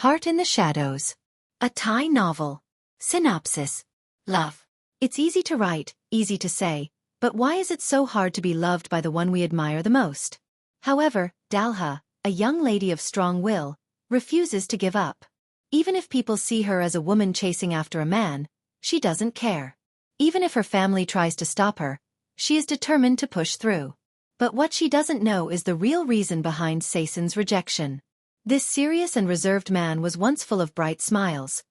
Heart in the Shadows. A Thai novel. Synopsis. Love. It's easy to write, easy to say, but why is it so hard to be loved by the one we admire the most? However, Dalha, a young lady of strong will, refuses to give up. Even if people see her as a woman chasing after a man, she doesn't care. Even if her family tries to stop her, she is determined to push through. But what she doesn't know is the real reason behind Sasin's rejection. This serious and reserved man was once full of bright smiles.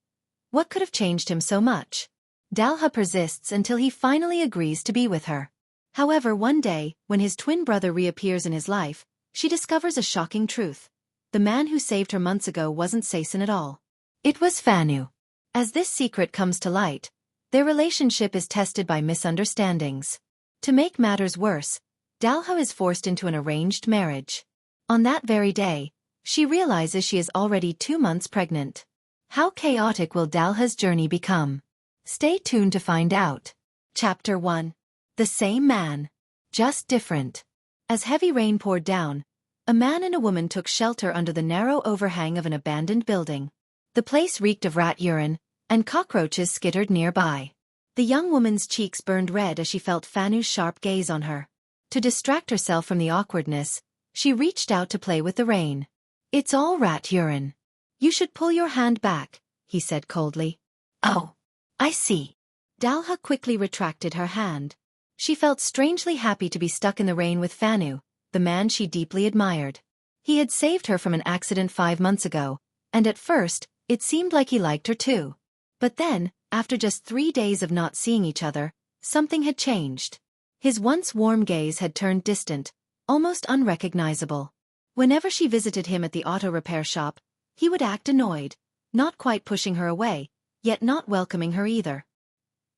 What could have changed him so much? Dalha persists until he finally agrees to be with her. However, one day, when his twin brother reappears in his life, she discovers a shocking truth. The man who saved her months ago wasn't Sasin at all. It was Phanu. As this secret comes to light, their relationship is tested by misunderstandings. To make matters worse, Dalha is forced into an arranged marriage. On that very day, she realizes she is already 2 months pregnant. How chaotic will Dalha's journey become? Stay tuned to find out. Chapter 1. The Same Man. Just Different. As heavy rain poured down, a man and a woman took shelter under the narrow overhang of an abandoned building. The place reeked of rat urine, and cockroaches skittered nearby. The young woman's cheeks burned red as she felt Phanu's sharp gaze on her. To distract herself from the awkwardness, she reached out to play with the rain. "It's all rat urine. You should pull your hand back," he said coldly. "Oh, I see." Dalha quickly retracted her hand. She felt strangely happy to be stuck in the rain with Phanu, the man she deeply admired. He had saved her from an accident 5 months ago, and at first, it seemed like he liked her too. But then, after just 3 days of not seeing each other, something had changed. His once warm gaze had turned distant, almost unrecognizable. Whenever she visited him at the auto repair shop, he would act annoyed, not quite pushing her away, yet not welcoming her either.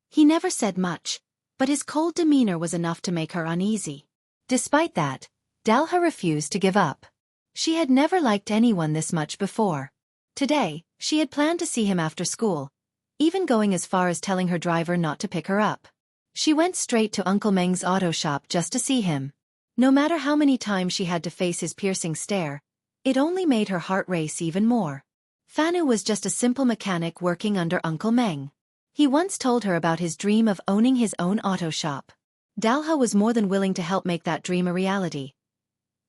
He never said much, but his cold demeanor was enough to make her uneasy. Despite that, Dalha refused to give up. She had never liked anyone this much before. Today, she had planned to see him after school, even going as far as telling her driver not to pick her up. She went straight to Uncle Meng's auto shop just to see him. No matter how many times she had to face his piercing stare, it only made her heart race even more. Phanu was just a simple mechanic working under Uncle Meng. He once told her about his dream of owning his own auto shop. Dalha was more than willing to help make that dream a reality.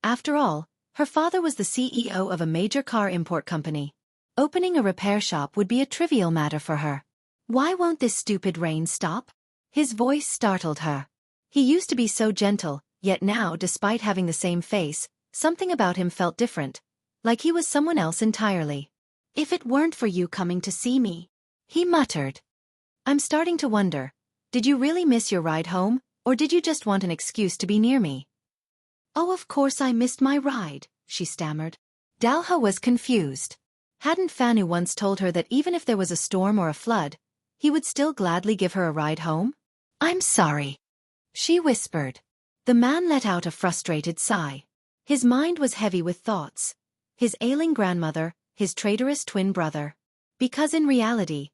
After all, her father was the CEO of a major car import company. Opening a repair shop would be a trivial matter for her. "Why won't this stupid rain stop?" His voice startled her. He used to be so gentle, yet now, despite having the same face, something about him felt different, like he was someone else entirely. "If it weren't for you coming to see me," he muttered. "I'm starting to wonder, did you really miss your ride home, or did you just want an excuse to be near me?" "Oh, of course I missed my ride," she stammered. Dalha was confused. Hadn't Phanu once told her that even if there was a storm or a flood, he would still gladly give her a ride home? "I'm sorry," she whispered. The man let out a frustrated sigh. His mind was heavy with thoughts. His ailing grandmother, his traitorous twin brother. Because in reality,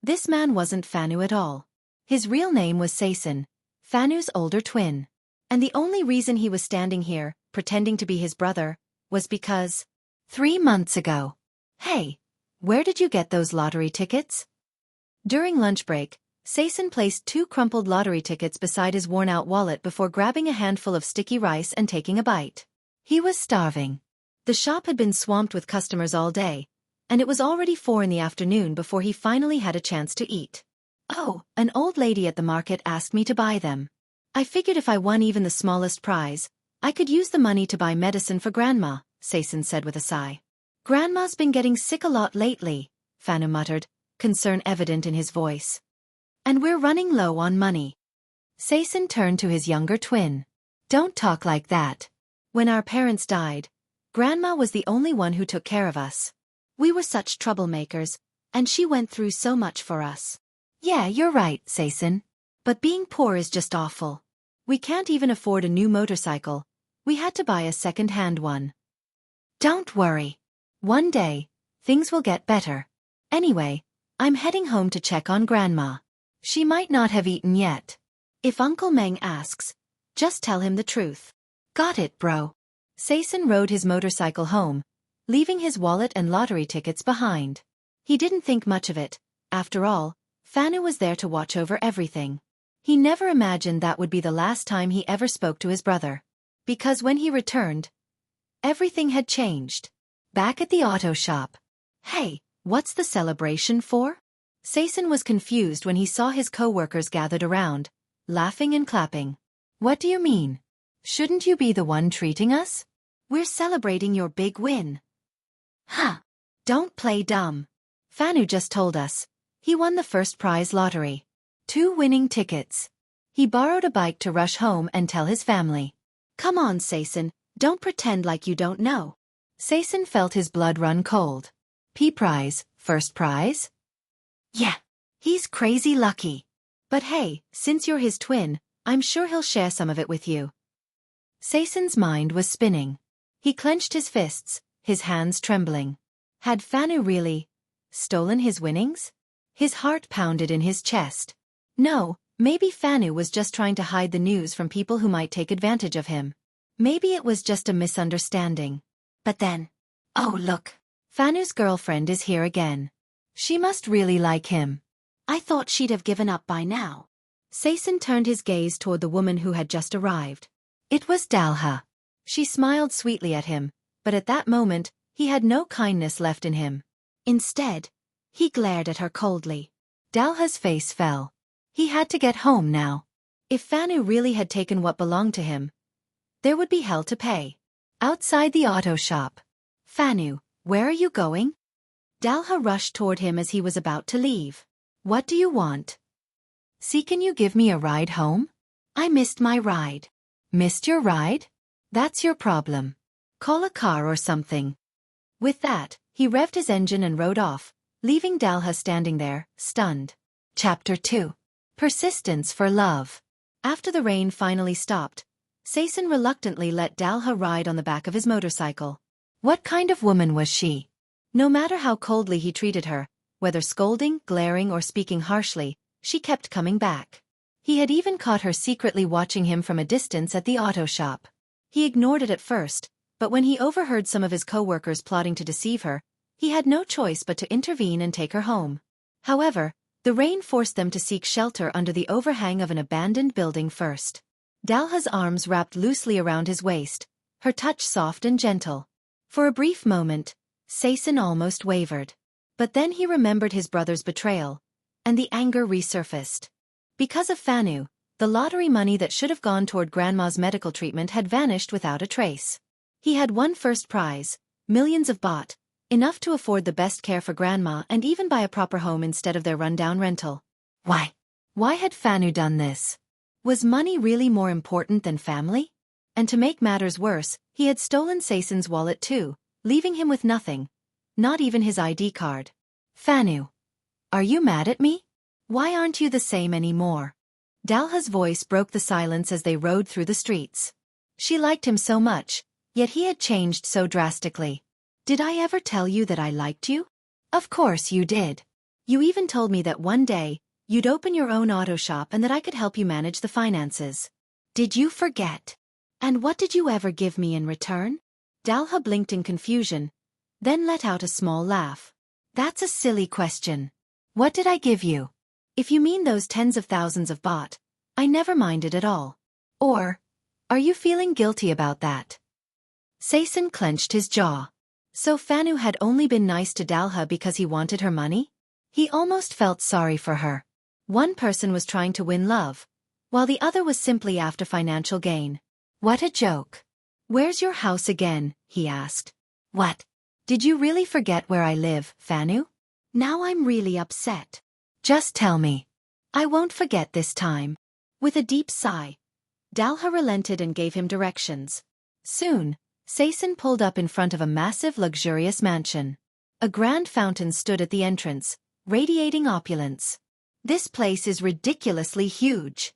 this man wasn't Phanu at all. His real name was Sasin, Phanu's older twin. And the only reason he was standing here, pretending to be his brother, was because 3 months ago. "Hey, where did you get those lottery tickets?" During lunch break, Sasin placed 2 crumpled lottery tickets beside his worn-out wallet before grabbing a handful of sticky rice and taking a bite. He was starving. The shop had been swamped with customers all day, and it was already 4 in the afternoon before he finally had a chance to eat. "Oh, an old lady at the market asked me to buy them. I figured if I won even the smallest prize, I could use the money to buy medicine for Grandma," Sasin said with a sigh. "Grandma's been getting sick a lot lately," Phanu muttered, concern evident in his voice. "And we're running low on money." Sasin turned to his younger twin. "Don't talk like that. When our parents died, Grandma was the only one who took care of us. We were such troublemakers, and she went through so much for us." "Yeah, you're right, Sasin. But being poor is just awful. We can't even afford a new motorcycle. We had to buy a second-hand one." "Don't worry. One day, things will get better. Anyway, I'm heading home to check on Grandma. She might not have eaten yet. If Uncle Meng asks, just tell him the truth." "Got it, bro." Sasin rode his motorcycle home, leaving his wallet and lottery tickets behind. He didn't think much of it. After all, Phanu was there to watch over everything. He never imagined that would be the last time he ever spoke to his brother. Because when he returned, everything had changed. Back at the auto shop. Hey, what's the celebration for? Sasin was confused when he saw his co-workers gathered around, laughing and clapping. What do you mean? Shouldn't you be the one treating us? We're celebrating your big win. Huh. Don't play dumb. Phanu just told us. He won the first prize lottery. 2 winning tickets. He borrowed a bike to rush home and tell his family. Come on, Sasin, don't pretend like you don't know. Sasin felt his blood run cold. Prize, first prize? Yeah. He's crazy lucky. But hey, since you're his twin, I'm sure he'll share some of it with you. Sasin's mind was spinning. He clenched his fists, his hands trembling. Had Phanu really stolen his winnings? His heart pounded in his chest. No, maybe Phanu was just trying to hide the news from people who might take advantage of him. Maybe it was just a misunderstanding. But then, oh look, Phanu's girlfriend is here again. She must really like him. I thought she'd have given up by now. Sasin turned his gaze toward the woman who had just arrived. It was Dalha. She smiled sweetly at him, but at that moment, he had no kindness left in him. Instead, he glared at her coldly. Dalha's face fell. He had to get home now. If Phanu really had taken what belonged to him, there would be hell to pay. Outside the auto shop. Phanu, where are you going? Dalha rushed toward him as he was about to leave. What do you want? See, can you give me a ride home? I missed my ride. Missed your ride? That's your problem. Call a car or something. With that, he revved his engine and rode off, leaving Dalha standing there, stunned. Chapter 2. Persistence for Love. After the rain finally stopped, Sasin reluctantly let Dalha ride on the back of his motorcycle. What kind of woman was she? No matter how coldly he treated her, whether scolding, glaring, or speaking harshly, she kept coming back. He had even caught her secretly watching him from a distance at the auto shop. He ignored it at first, but when he overheard some of his co-workers plotting to deceive her, he had no choice but to intervene and take her home. However, the rain forced them to seek shelter under the overhang of an abandoned building first. Dalha's arms wrapped loosely around his waist, her touch soft and gentle. For a brief moment, Sasin almost wavered. But then he remembered his brother's betrayal, and the anger resurfaced. Because of Phanu, the lottery money that should have gone toward Grandma's medical treatment had vanished without a trace. He had won first prize, millions of baht, enough to afford the best care for Grandma and even buy a proper home instead of their rundown rental. Why? Why had Phanu done this? Was money really more important than family? And to make matters worse, he had stolen Sasin's wallet too, leaving him with nothing, not even his ID card. Phanu, are you mad at me? Why aren't you the same anymore? Dalha's voice broke the silence as they rode through the streets. She liked him so much, yet he had changed so drastically. Did I ever tell you that I liked you? Of course you did. You even told me that one day, you'd open your own auto shop and that I could help you manage the finances. Did you forget? And what did you ever give me in return? Dalha blinked in confusion, then let out a small laugh. That's a silly question. What did I give you? If you mean those tens of thousands of baht, I never minded at all. Or, are you feeling guilty about that? Sasin clenched his jaw. So Phanu had only been nice to Dalha because he wanted her money? He almost felt sorry for her. One person was trying to win love, while the other was simply after financial gain. What a joke. Where's your house again? He asked. What? Did you really forget where I live, Phanu? Now I'm really upset. Just tell me. I won't forget this time. With a deep sigh, Dalha relented and gave him directions. Soon, Sasin pulled up in front of a massive luxurious mansion. A grand fountain stood at the entrance, radiating opulence. This place is ridiculously huge.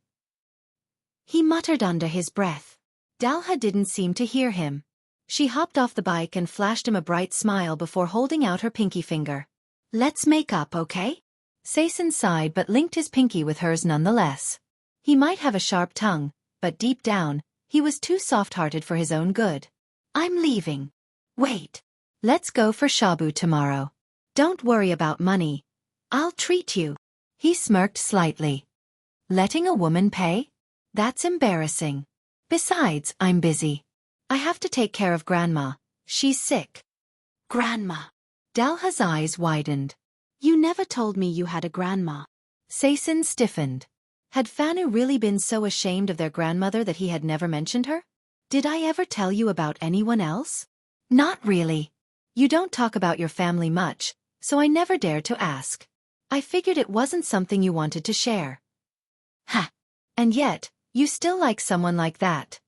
He muttered under his breath. Dalha didn't seem to hear him. She hopped off the bike and flashed him a bright smile before holding out her pinky finger. Let's make up, okay? Sasin sighed but linked his pinky with hers nonetheless. He might have a sharp tongue, but deep down, he was too soft-hearted for his own good. I'm leaving. Wait. Let's go for shabu tomorrow. Don't worry about money. I'll treat you. He smirked slightly. Letting a woman pay? That's embarrassing. Besides, I'm busy. I have to take care of Grandma. She's sick. Grandma. Dalha's eyes widened. You never told me you had a grandma. Sasin stiffened. Had Phanu really been so ashamed of their grandmother that he had never mentioned her? Did I ever tell you about anyone else? Not really. You don't talk about your family much, so I never dared to ask. I figured it wasn't something you wanted to share. Ha! And yet, you still like someone like that.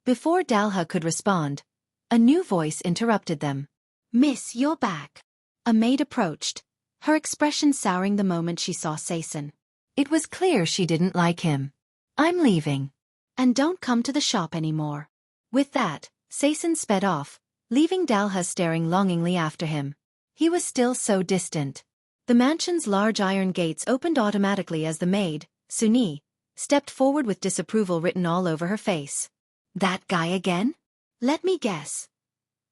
Before Dalha could respond, a new voice interrupted them. Miss, you're back. A maid approached, her expression souring the moment she saw Sasin. It was clear she didn't like him. I'm leaving. And don't come to the shop anymore. With that, Sasin sped off, leaving Dalha staring longingly after him. He was still so distant. The mansion's large iron gates opened automatically as the maid, Suni, stepped forward with disapproval written all over her face. That guy again? Let me guess.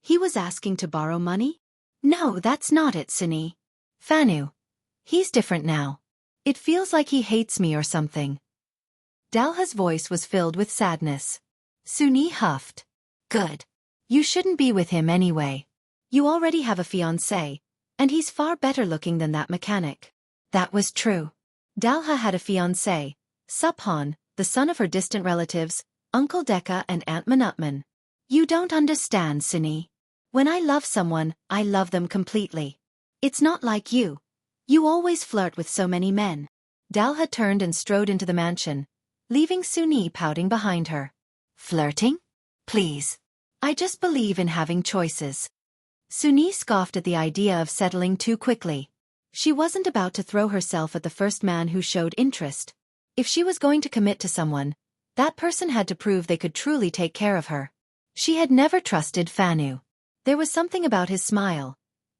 He was asking to borrow money? No, that's not it, Suni. Phanu. He's different now. It feels like he hates me or something. Dalha's voice was filled with sadness. Suni huffed. Good. You shouldn't be with him anyway. You already have a fiancé, and he's far better looking than that mechanic. That was true. Dalha had a fiancé, Subhan, the son of her distant relatives, Uncle Decca and Aunt Manutman. You don't understand, Suni. When I love someone, I love them completely. It's not like you. You always flirt with so many men. Dalha turned and strode into the mansion, leaving Suni pouting behind her. Flirting? Please. I just believe in having choices. Suni scoffed at the idea of settling too quickly. She wasn't about to throw herself at the first man who showed interest. If she was going to commit to someone, that person had to prove they could truly take care of her. She had never trusted Phanu. There was something about his smile.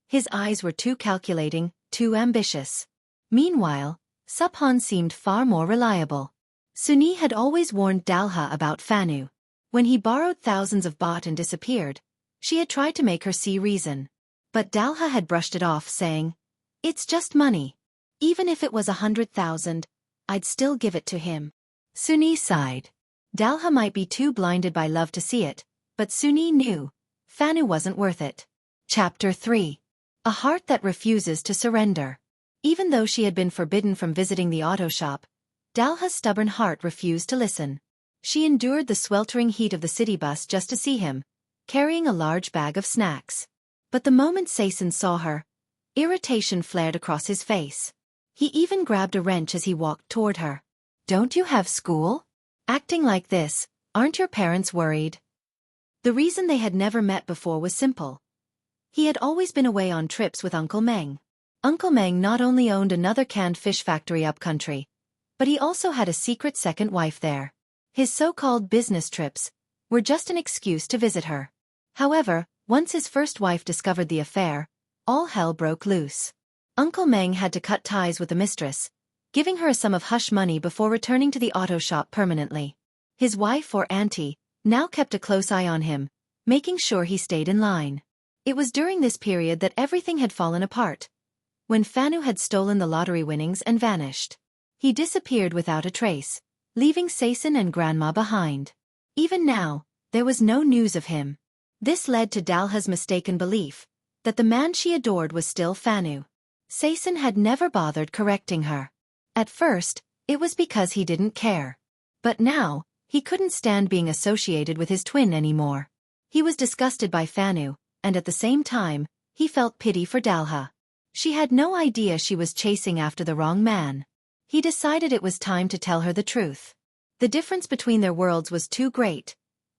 His eyes were too calculating, too ambitious. Meanwhile, Subhan seemed far more reliable. Suni had always warned Dalha about Phanu. When he borrowed thousands of baht and disappeared, she had tried to make her see reason. But Dalha had brushed it off, saying, It's just money. Even if it was 100,000, I'd still give it to him. Suni sighed. Dalha might be too blinded by love to see it, but Suni knew. Phanu wasn't worth it. Chapter 3. A heart that refuses to surrender. Even though she had been forbidden from visiting the auto shop, Dalha's stubborn heart refused to listen. She endured the sweltering heat of the city bus just to see him, carrying a large bag of snacks. But the moment Sasin saw her, irritation flared across his face. He even grabbed a wrench as he walked toward her. Don't you have school? Acting like this, aren't your parents worried? The reason they had never met before was simple. He had always been away on trips with Uncle Meng. Uncle Meng not only owned another canned fish factory upcountry, but he also had a secret second wife there. His so-called business trips were just an excuse to visit her. However, once his first wife discovered the affair, all hell broke loose. Uncle Meng had to cut ties with the mistress, giving her a sum of hush money before returning to the auto shop permanently. His wife or auntie now kept a close eye on him, making sure he stayed in line. It was during this period that everything had fallen apart, when Phanu had stolen the lottery winnings and vanished. He disappeared without a trace, leaving Sasin and Grandma behind. Even now, there was no news of him. This led to Dalha's mistaken belief that the man she adored was still Phanu. Sasin had never bothered correcting her. At first, it was because he didn't care. But now, he couldn't stand being associated with his twin anymore. He was disgusted by Phanu, and at the same time, he felt pity for Dalha. She had no idea she was chasing after the wrong man. He decided it was time to tell her the truth. The difference between their worlds was too great.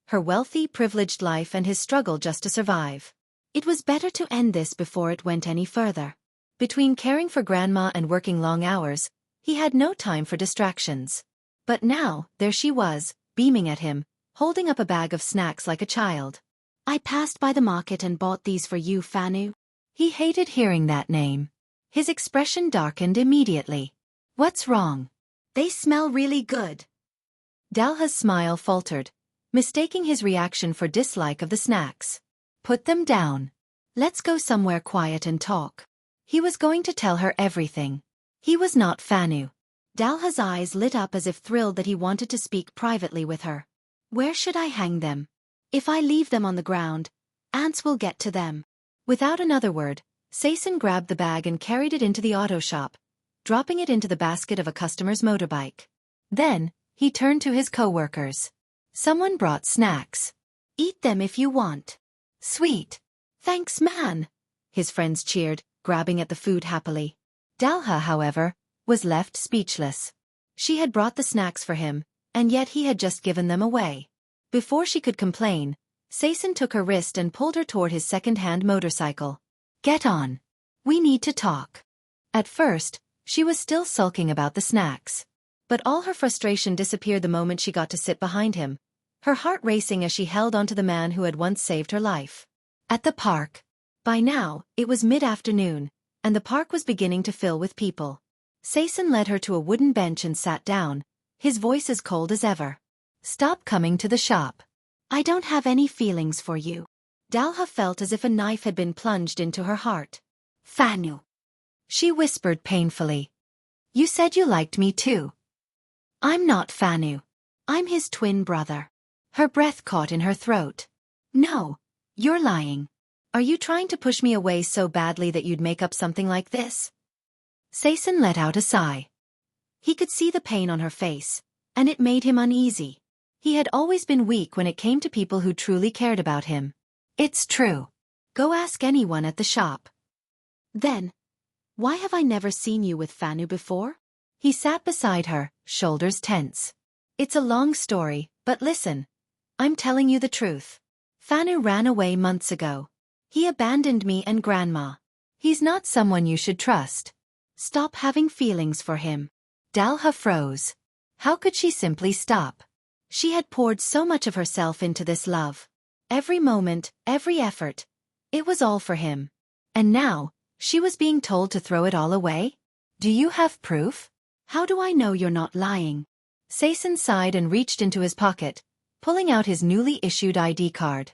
Her wealthy, privileged life and his struggle just to survive. It was better to end this before it went any further. Between caring for Grandma and working long hours, he had no time for distractions. But now, there she was, beaming at him, holding up a bag of snacks like a child. I passed by the market and bought these for you, Phanu. He hated hearing that name. His expression darkened immediately. What's wrong? They smell really good. Dalha's smile faltered, mistaking his reaction for dislike of the snacks. Put them down. Let's go somewhere quiet and talk. He was going to tell her everything. He was not Phanu. Dalha's eyes lit up as if thrilled that he wanted to speak privately with her. Where should I hang them? If I leave them on the ground, ants will get to them. Without another word, Sasin grabbed the bag and carried it into the auto shop, dropping it into the basket of a customer's motorbike. Then, he turned to his co-workers. Someone brought snacks. Eat them if you want. Sweet. Thanks, man. His friends cheered, grabbing at the food happily. Dalha, however, was left speechless. She had brought the snacks for him, and yet he had just given them away. Before she could complain, Sasin took her wrist and pulled her toward his second-hand motorcycle. Get on. We need to talk. At first, she was still sulking about the snacks. But all her frustration disappeared the moment she got to sit behind him, her heart racing as she held onto the man who had once saved her life. At the park. By now, it was mid-afternoon, and the park was beginning to fill with people. Sasin led her to a wooden bench and sat down, his voice as cold as ever. Stop coming to the shop. I don't have any feelings for you. Dalha felt as if a knife had been plunged into her heart. Phanu. She whispered painfully. You said you liked me too. I'm not Phanu. I'm his twin brother. Her breath caught in her throat. No, you're lying. Are you trying to push me away so badly that you'd make up something like this? Sasin let out a sigh. He could see the pain on her face, and it made him uneasy. He had always been weak when it came to people who truly cared about him. It's true. Go ask anyone at the shop. Then, why have I never seen you with Phanu before? He sat beside her, shoulders tense. It's a long story, but listen. I'm telling you the truth. Phanu ran away months ago. He abandoned me and Grandma. He's not someone you should trust. Stop having feelings for him. Dalha froze. How could she simply stop? She had poured so much of herself into this love. Every moment, every effort. It was all for him. And now, she was being told to throw it all away? Do you have proof? How do I know you're not lying? Sasin sighed and reached into his pocket, pulling out his newly issued ID card.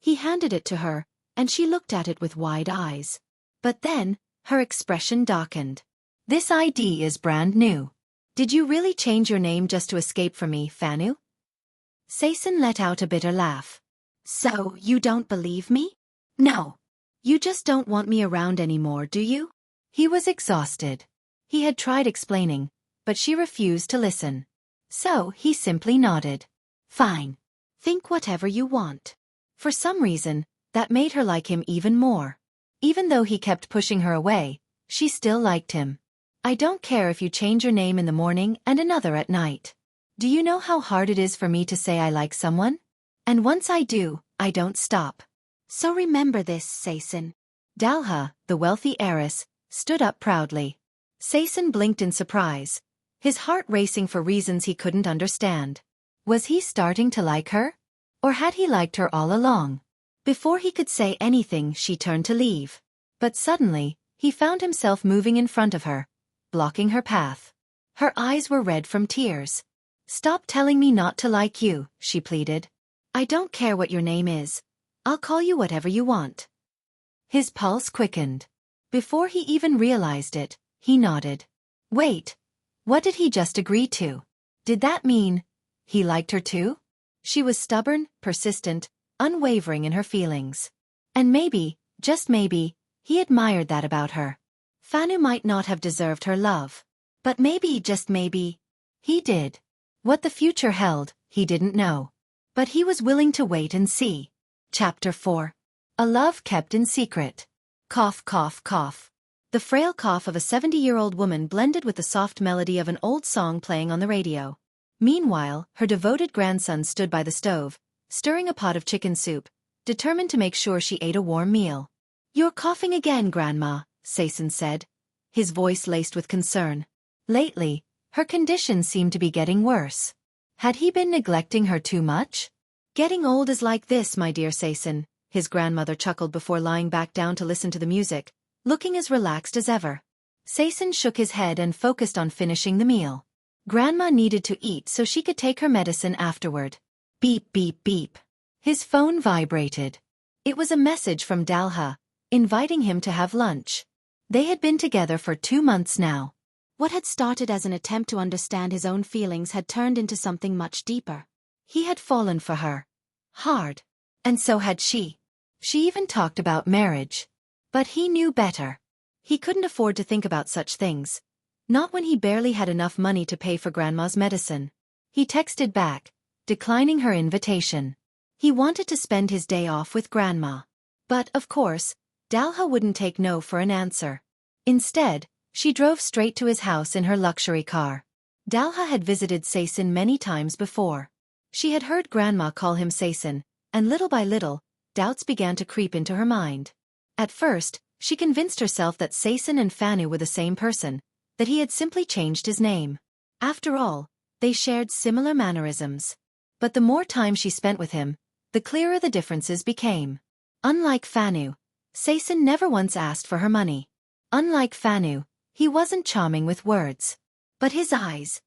He handed it to her, and she looked at it with wide eyes. But then, her expression darkened. This ID is brand new. Did you really change your name just to escape from me, Phanu? Sasin let out a bitter laugh. So, you don't believe me? No. You just don't want me around anymore, do you? He was exhausted. He had tried explaining, but she refused to listen. So, he simply nodded. Fine. Think whatever you want. For some reason, that made her like him even more. Even though he kept pushing her away, she still liked him. I don't care if you change your name in the morning and another at night. Do you know how hard it is for me to say I like someone? And once I do, I don't stop. So remember this, Sasin. Dalha, the wealthy heiress, stood up proudly. Sasin blinked in surprise, his heart racing for reasons he couldn't understand. Was he starting to like her? Or had he liked her all along? Before he could say anything, she turned to leave. But suddenly, he found himself moving in front of her, blocking her path. Her eyes were red from tears. Stop telling me not to like you, she pleaded. I don't care what your name is. I'll call you whatever you want. His pulse quickened. Before he even realized it, he nodded. Wait, what did he just agree to? Did that mean he liked her too? She was stubborn, persistent, unwavering in her feelings. And maybe, just maybe, he admired that about her. Phanu might not have deserved her love. But maybe, just maybe, he did. What the future held, he didn't know. But he was willing to wait and see. Chapter 4. A Love Kept in Secret. Cough, cough, cough. The frail cough of a 70-year-old woman blended with the soft melody of an old song playing on the radio. Meanwhile, her devoted grandson stood by the stove, stirring a pot of chicken soup, determined to make sure she ate a warm meal. You're coughing again, Grandma, Sasin said, his voice laced with concern. Lately, her condition seemed to be getting worse. Had he been neglecting her too much? Getting old is like this, my dear Sasin, his grandmother chuckled before lying back down to listen to the music, looking as relaxed as ever. Sasin shook his head and focused on finishing the meal. Grandma needed to eat so she could take her medicine afterward. Beep, beep, beep. His phone vibrated. It was a message from Dalha, inviting him to have lunch. They had been together for 2 months now. What had started as an attempt to understand his own feelings had turned into something much deeper. He had fallen for her. Hard. And so had she. She even talked about marriage. But he knew better. He couldn't afford to think about such things. Not when he barely had enough money to pay for Grandma's medicine. He texted back, declining her invitation. He wanted to spend his day off with Grandma. But, of course, Dalha wouldn't take no for an answer. Instead, she drove straight to his house in her luxury car. Dalha had visited Sasin many times before. She had heard Grandma call him Sasin, and little by little, doubts began to creep into her mind. At first, she convinced herself that Sasin and Phanu were the same person, that he had simply changed his name. After all, they shared similar mannerisms. But the more time she spent with him, the clearer the differences became. Unlike Phanu, Sasin never once asked for her money. Unlike Phanu, he wasn't charming with words. But his eyes,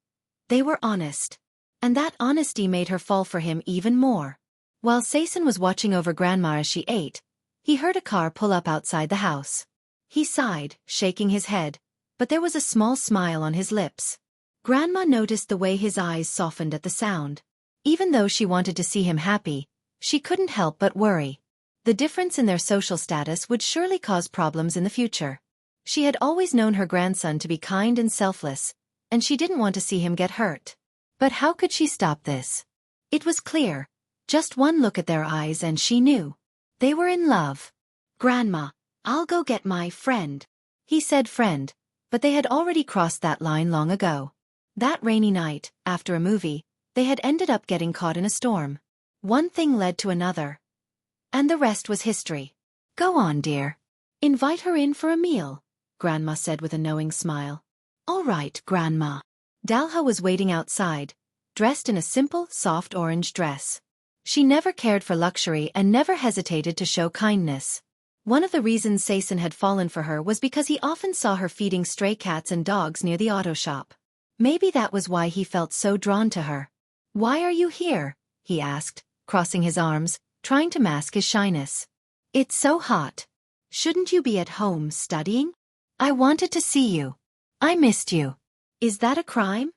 they were honest. And that honesty made her fall for him even more. While Sasin was watching over Grandma as she ate, he heard a car pull up outside the house. He sighed, shaking his head, but there was a small smile on his lips. Grandma noticed the way his eyes softened at the sound. Even though she wanted to see him happy, she couldn't help but worry. The difference in their social status would surely cause problems in the future. She had always known her grandson to be kind and selfless, and she didn't want to see him get hurt. But how could she stop this? It was clear. Just one look at their eyes and she knew. They were in love. "Grandma, I'll go get my friend." He said friend, but they had already crossed that line long ago. That rainy night, after a movie, they had ended up getting caught in a storm. One thing led to another. And the rest was history. "Go on, dear. Invite her in for a meal," Grandma said with a knowing smile. "All right, Grandma." Dalha was waiting outside, dressed in a simple, soft orange dress. She never cared for luxury and never hesitated to show kindness. One of the reasons Sasin had fallen for her was because he often saw her feeding stray cats and dogs near the auto shop. Maybe that was why he felt so drawn to her. "Why are you here?" he asked, crossing his arms, trying to mask his shyness. "It's so hot. Shouldn't you be at home studying? I wanted to see you. I missed you." "Is that a crime?"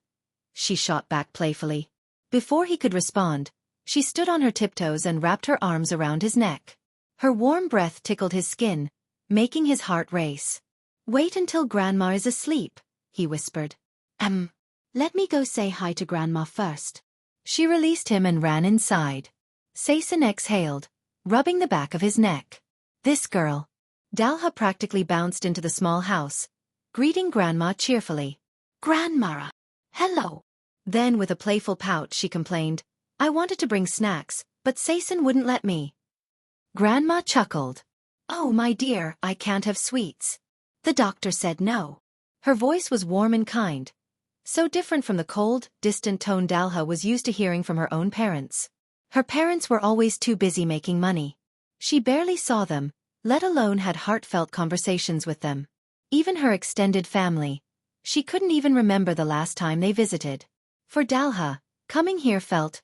she shot back playfully. Before he could respond, she stood on her tiptoes and wrapped her arms around his neck. Her warm breath tickled his skin, making his heart race. "Wait until Grandma is asleep," he whispered. Let me go say hi to Grandma first." She released him and ran inside. Sasin exhaled, rubbing the back of his neck. This girl. Dalha practically bounced into the small house, greeting Grandma cheerfully. "Grandma, hello." Then with a playful pout she complained, "I wanted to bring snacks, but Sasin wouldn't let me." Grandma chuckled. "Oh my dear, I can't have sweets. The doctor said no." Her voice was warm and kind, so different from the cold, distant tone Dalha was used to hearing from her own parents. Her parents were always too busy making money. She barely saw them, let alone had heartfelt conversations with them. Even her extended family. She couldn't even remember the last time they visited. For Dalha, coming here felt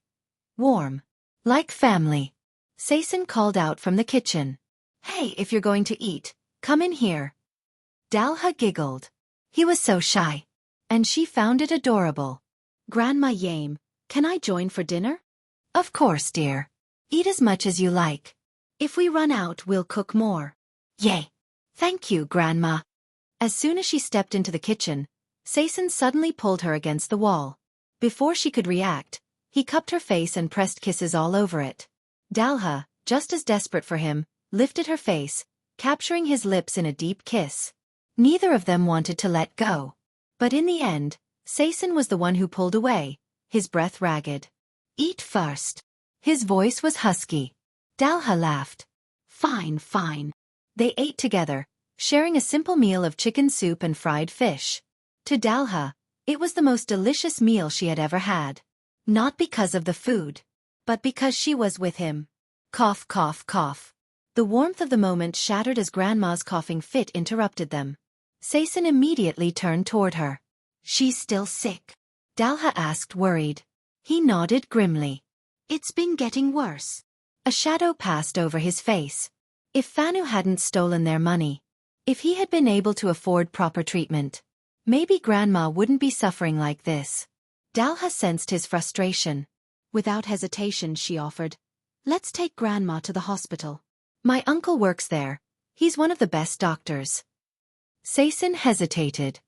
warm. Like family. Sasin called out from the kitchen. "Hey, if you're going to eat, come in here." Dalha giggled. He was so shy. And she found it adorable. "Grandma Yame, can I join for dinner?" "Of course, dear. Eat as much as you like. If we run out, we'll cook more." "Yay. Thank you, Grandma." As soon as she stepped into the kitchen, Sasin suddenly pulled her against the wall. Before she could react, he cupped her face and pressed kisses all over it. Dalha, just as desperate for him, lifted her face, capturing his lips in a deep kiss. Neither of them wanted to let go. But in the end, Sasin was the one who pulled away, his breath ragged. "Eat first." His voice was husky. Dalha laughed. "Fine, fine." They ate together, sharing a simple meal of chicken soup and fried fish. To Dalha, it was the most delicious meal she had ever had. Not because of the food, but because she was with him. Cough, cough, cough. The warmth of the moment shattered as Grandma's coughing fit interrupted them. Sasin immediately turned toward her. "She's still sick?" Dalha asked, worried. He nodded grimly. "It's been getting worse." A shadow passed over his face. If Phanu hadn't stolen their money, if he had been able to afford proper treatment, maybe Grandma wouldn't be suffering like this. Dalha sensed his frustration. Without hesitation, she offered, "Let's take Grandma to the hospital. My uncle works there. He's one of the best doctors." Sasin hesitated.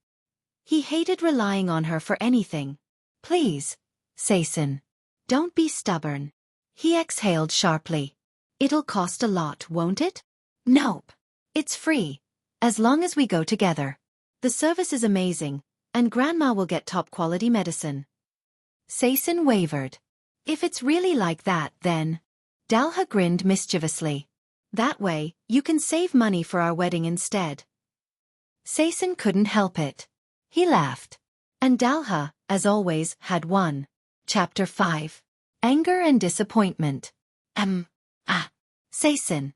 He hated relying on her for anything. "Please, Sasin. Don't be stubborn." He exhaled sharply. "It'll cost a lot, won't it?" "Nope. It's free, as long as we go together. The service is amazing, and Grandma will get top-quality medicine." Sasin wavered. "If it's really like that, then..." Dalha grinned mischievously. "That way, you can save money for our wedding instead." Sasin couldn't help it. He laughed. And Dalha, as always, had won. Chapter 5. Anger and Disappointment. Sasin.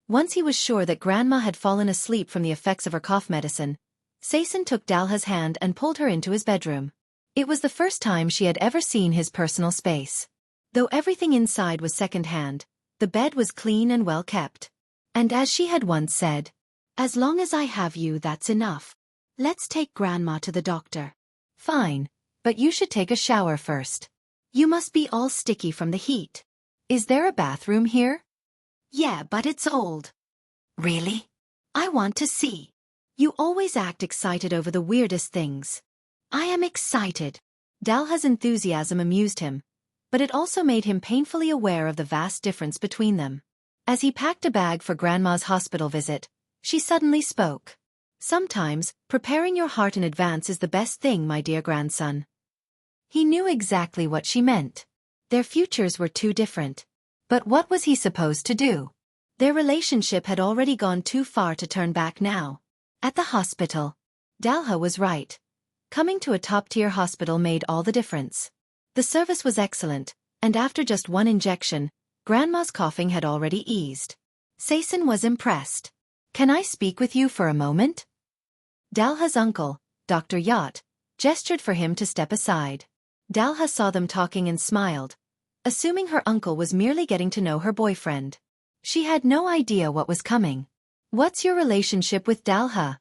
Once he was sure that Grandma had fallen asleep from the effects of her cough medicine, Sasin took Dalha's hand and pulled her into his bedroom. It was the first time she had ever seen his personal space. Though everything inside was second-hand, the bed was clean and well kept. And as she had once said, "As long as I have you, that's enough. Let's take Grandma to the doctor." "Fine, but you should take a shower first. You must be all sticky from the heat. Is there a bathroom here?" "Yeah, but it's old." "Really? I want to see. You always act excited over the weirdest things." "I am excited." Dalha's enthusiasm amused him, but it also made him painfully aware of the vast difference between them. As he packed a bag for Grandma's hospital visit, she suddenly spoke. "Sometimes, preparing your heart in advance is the best thing, my dear grandson." He knew exactly what she meant. Their futures were too different. But what was he supposed to do? Their relationship had already gone too far to turn back now. At the hospital, Dalha was right. Coming to a top-tier hospital made all the difference. The service was excellent, and after just one injection, Grandma's coughing had already eased. Sasin was impressed. "Can I speak with you for a moment?" Dalha's uncle, Dr. Yacht, gestured for him to step aside. Dalha saw them talking and smiled, assuming her uncle was merely getting to know her boyfriend. She had no idea what was coming. "What's your relationship with Dalha?"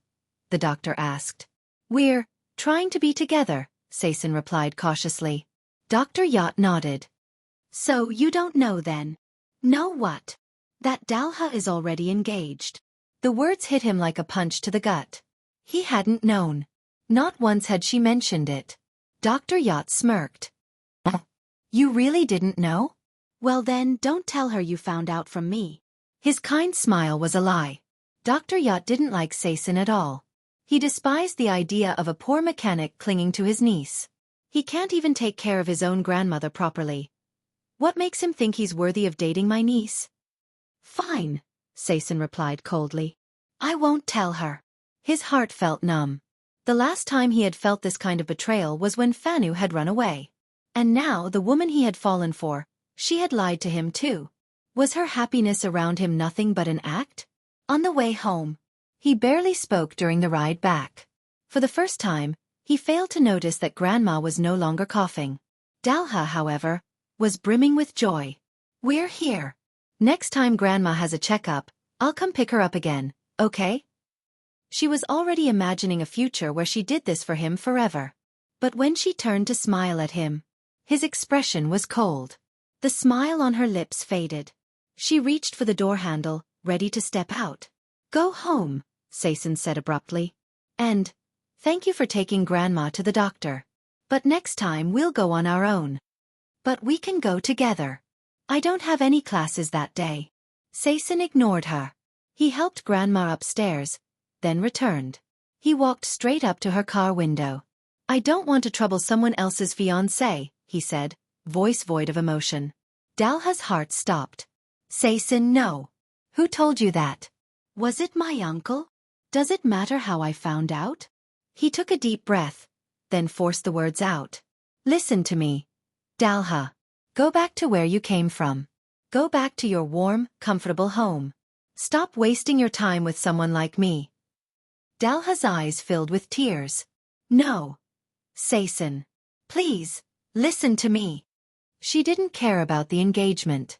the doctor asked. "We're trying to be together," Sasin replied cautiously. Dr. Yacht nodded. "So you don't know then?" "Know what?" "That Dalha is already engaged." The words hit him like a punch to the gut. He hadn't known. Not once had she mentioned it. Dr. Yacht smirked. "You really didn't know? Well then, don't tell her you found out from me." His kind smile was a lie. Dr. Yacht didn't like Sasin at all. He despised the idea of a poor mechanic clinging to his niece. He can't even take care of his own grandmother properly. What makes him think he's worthy of dating my niece? "Fine," Sasin replied coldly. "I won't tell her." His heart felt numb. The last time he had felt this kind of betrayal was when Phanu had run away. And now the woman he had fallen for, she had lied to him too. Was her happiness around him nothing but an act? On the way home, he barely spoke during the ride back. For the first time, he failed to notice that Grandma was no longer coughing. Dalha, however, was brimming with joy. "We're here. Next time Grandma has a checkup, I'll come pick her up again, okay?" She was already imagining a future where she did this for him forever. But when she turned to smile at him, his expression was cold. The smile on her lips faded. She reached for the door handle, ready to step out. "Go home," Sasin said abruptly. "And thank you for taking Grandma to the doctor. But next time we'll go on our own." "But we can go together." "I don't have any classes that day." Sasin ignored her. He helped Grandma upstairs, then returned. He walked straight up to her car window. "I don't want to trouble someone else's fiancé," he said, voice void of emotion. Dalha's heart stopped. "Sasin, no. Who told you that? Was it my uncle? Does it matter how I found out?" He took a deep breath, then forced the words out. "Listen to me, Dalha. Go back to where you came from. Go back to your warm, comfortable home. Stop wasting your time with someone like me." Dalha's eyes filled with tears. "No. Sasin. Please, listen to me." She didn't care about the engagement.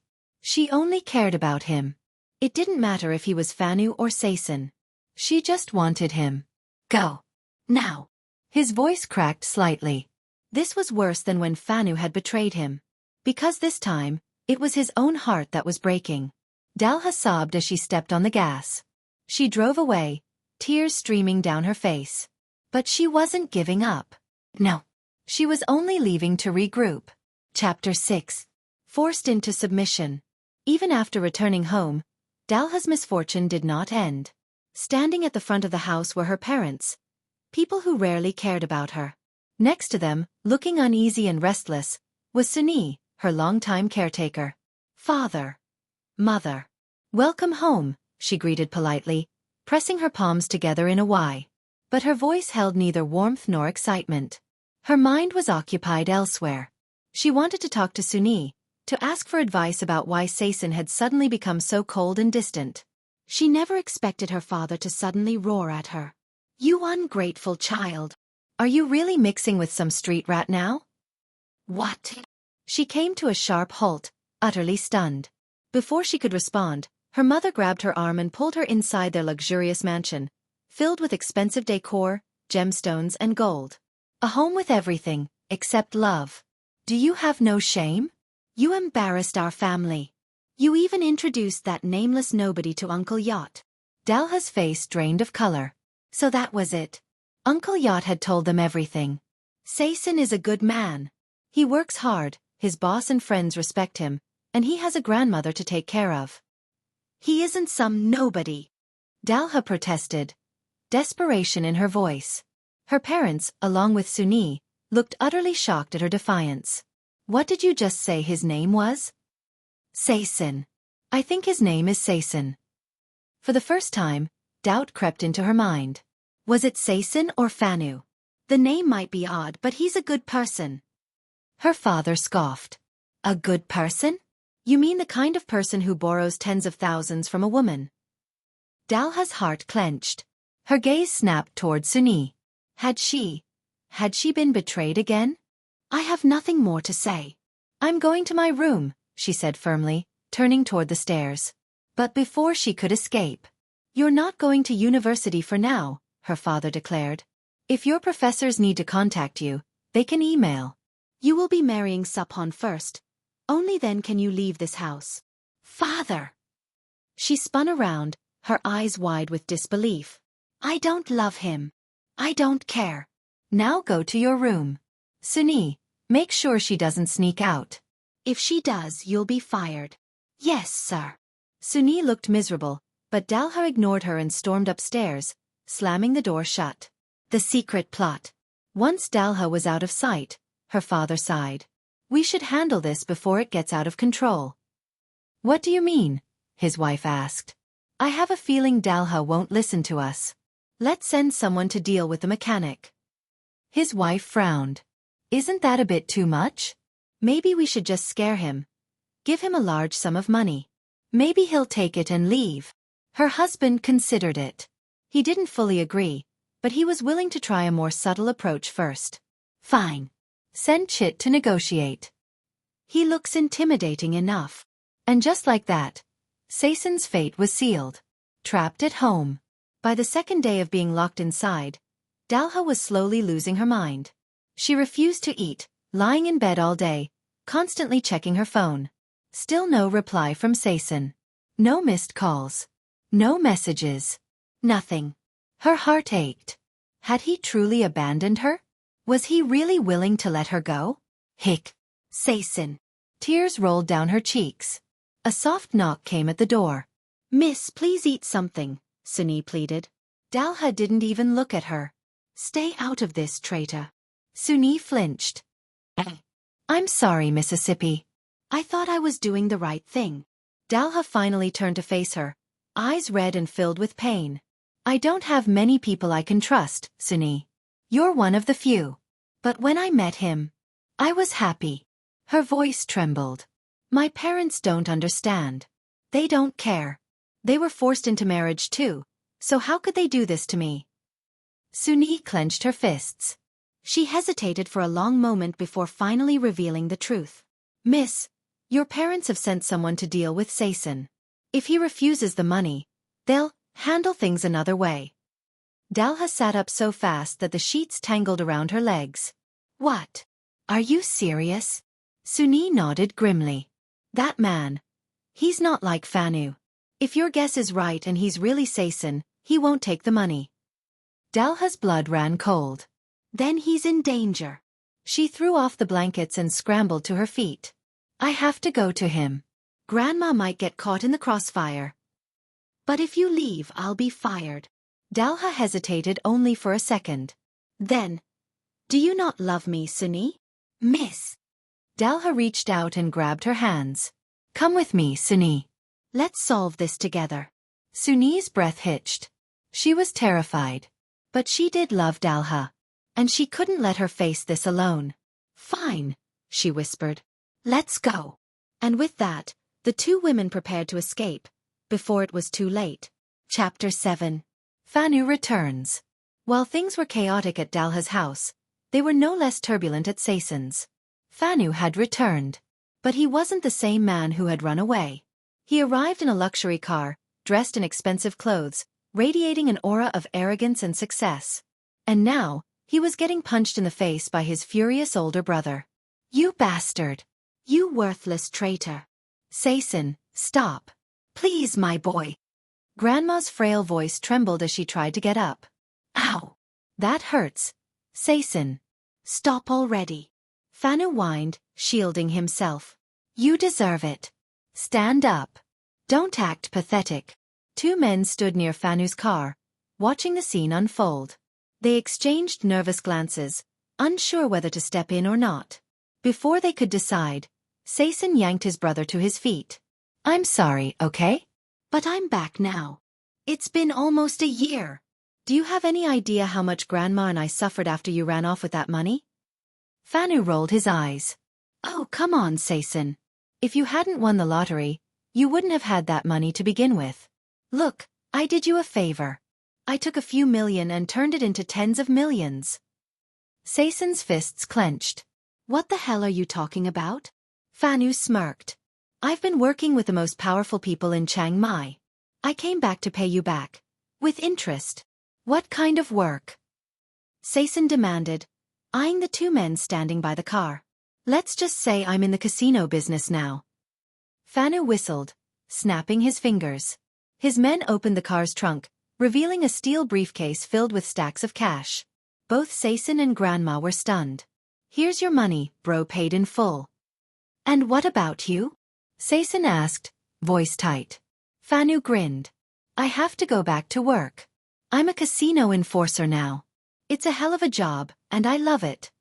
She only cared about him. It didn't matter if he was Phanu or Sasin. She just wanted him. Go. Now. His voice cracked slightly. This was worse than when Phanu had betrayed him. Because this time, it was his own heart that was breaking. Dalha sobbed as she stepped on the gas. She drove away, tears streaming down her face. But she wasn't giving up. No. She was only leaving to regroup. Chapter 6. Forced into submission. Even after returning home, Dalha's misfortune did not end. Standing at the front of the house were her parents, people who rarely cared about her. Next to them, looking uneasy and restless, was Suni, her longtime caretaker. Father. Mother. Welcome home, she greeted politely, pressing her palms together in a Y. But her voice held neither warmth nor excitement. Her mind was occupied elsewhere. She wanted to talk to Suni, to ask for advice about why Sasin had suddenly become so cold and distant. She never expected her father to suddenly roar at her. You ungrateful child. Are you really mixing with some street rat now? What? She came to a sharp halt, utterly stunned. Before she could respond, her mother grabbed her arm and pulled her inside their luxurious mansion, filled with expensive decor, gemstones and gold. A home with everything, except love. Do you have no shame? You embarrassed our family. You even introduced that nameless nobody to Uncle Yacht. Dalha's face drained of color. So that was it. Uncle Yacht had told them everything. Sasin is a good man. He works hard, his boss and friends respect him, and he has a grandmother to take care of. He isn't some nobody. Dalha protested, desperation in her voice. Her parents, along with Suni, looked utterly shocked at her defiance. What did you just say his name was? Sasin. I think his name is Sasin. For the first time, doubt crept into her mind. Was it Sasin or Phanu? The name might be odd, but he's a good person. Her father scoffed. A good person? You mean the kind of person who borrows tens of thousands from a woman? Dalha's heart clenched. Her gaze snapped toward Suni. Had she been betrayed again? I have nothing more to say. I'm going to my room, she said firmly, turning toward the stairs. But before she could escape. You're not going to university for now, her father declared. If your professors need to contact you, they can email. You will be marrying Sapon first. Only then can you leave this house. Father! She spun around, her eyes wide with disbelief. I don't love him. I don't care. Now go to your room. Suni, make sure she doesn't sneak out. If she does, you'll be fired. Yes, sir. Suni looked miserable, but Dalha ignored her and stormed upstairs, slamming the door shut. The secret plot. Once Dalha was out of sight, her father sighed. We should handle this before it gets out of control. What do you mean? His wife asked. I have a feeling Dalha won't listen to us. Let's send someone to deal with the mechanic. His wife frowned. Isn't that a bit too much? Maybe we should just scare him. Give him a large sum of money. Maybe he'll take it and leave. Her husband considered it. He didn't fully agree, but he was willing to try a more subtle approach first. Fine. Send Chit to negotiate. He looks intimidating enough. And just like that, Sasin's fate was sealed. Trapped at home. By the second day of being locked inside, Dalha was slowly losing her mind. She refused to eat, lying in bed all day, constantly checking her phone. Still no reply from Sasin. No missed calls. No messages. Nothing. Her heart ached. Had he truly abandoned her? Was he really willing to let her go? Hick. Sasin. Tears rolled down her cheeks. A soft knock came at the door. Miss, please eat something, Suni pleaded. Dalha didn't even look at her. Stay out of this, traitor. Suni flinched. I'm sorry, Mississippi. I thought I was doing the right thing. Dalha finally turned to face her, eyes red and filled with pain. I don't have many people I can trust, Suni. You're one of the few. But when I met him, I was happy. Her voice trembled. My parents don't understand. They don't care. They were forced into marriage too, so how could they do this to me? Suni clenched her fists. She hesitated for a long moment before finally revealing the truth. Miss, Your parents have sent someone to deal with Sasin. If he refuses the money, they'll handle things another way. Dalha sat up so fast that the sheets tangled around her legs. What? Are you serious? Suni nodded grimly. That man. He's not like Phanu. If your guess is right and he's really Sasin, he won't take the money. Dalha's blood ran cold. Then he's in danger. She threw off the blankets and scrambled to her feet. I have to go to him. Grandma might get caught in the crossfire. But if you leave, I'll be fired. Dalha hesitated only for a second. Then, do you not love me, Suni? Miss. Dalha reached out and grabbed her hands. Come with me, Suni. Let's solve this together. Suni's breath hitched. She was terrified. But she did love Dalha. And she couldn't let her face this alone. Fine, she whispered. Let's go. And with that, the two women prepared to escape, before it was too late. Chapter 7. Phanu returns. While things were chaotic at Dalha's house, they were no less turbulent at Sasin's. Phanu had returned. But he wasn't the same man who had run away. He arrived in a luxury car, dressed in expensive clothes, radiating an aura of arrogance and success. And now, he was getting punched in the face by his furious older brother. You bastard! You worthless traitor! Sasin, stop! Please, my boy! Grandma's frail voice trembled as she tried to get up. Ow! That hurts. Sasin. Stop already. Phanu whined, shielding himself. You deserve it. Stand up. Don't act pathetic. Two men stood near Phanu's car, watching the scene unfold. They exchanged nervous glances, unsure whether to step in or not. Before they could decide, Sasin yanked his brother to his feet. I'm sorry, okay? But I'm back now. It's been almost a year. Do you have any idea how much Grandma and I suffered after you ran off with that money? Phanu rolled his eyes. Oh, come on, Sasin. If you hadn't won the lottery, you wouldn't have had that money to begin with. Look, I did you a favor. I took a few million and turned it into tens of millions. Sasin's fists clenched. What the hell are you talking about? Phanu smirked. I've been working with the most powerful people in Chiang Mai. I came back to pay you back. With interest. What kind of work? Sasin demanded, eyeing the two men standing by the car. Let's just say I'm in the casino business now. Phanu whistled, snapping his fingers. His men opened the car's trunk, revealing a steel briefcase filled with stacks of cash. Both Sasin and Grandma were stunned. Here's your money, bro, paid in full. And what about you? Sasin asked, voice tight. Phanu grinned. I have to go back to work. I'm a casino enforcer now. It's a hell of a job, and I love it.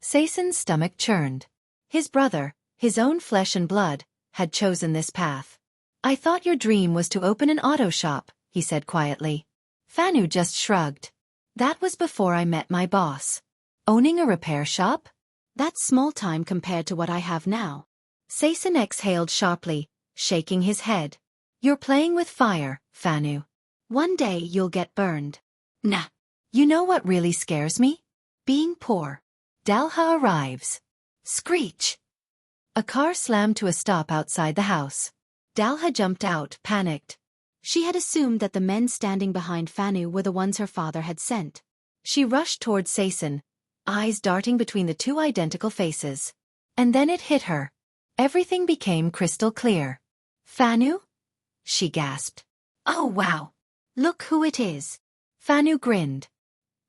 Sasin's stomach churned. His brother, his own flesh and blood, had chosen this path. I thought your dream was to open an auto shop, he said quietly. Phanu just shrugged. That was before I met my boss. Owning a repair shop? That's small time compared to what I have now. Sasin exhaled sharply, shaking his head. You're playing with fire, Phanu. One day you'll get burned. Nah. You know what really scares me? Being poor. Dalha arrives. Screech. A car slammed to a stop outside the house. Dalha jumped out, panicked. She had assumed that the men standing behind Phanu were the ones her father had sent. She rushed towards Sasin, eyes darting between the two identical faces. And then it hit her. Everything became crystal clear. Phanu? She gasped. Oh wow. Look who it is. Phanu grinned.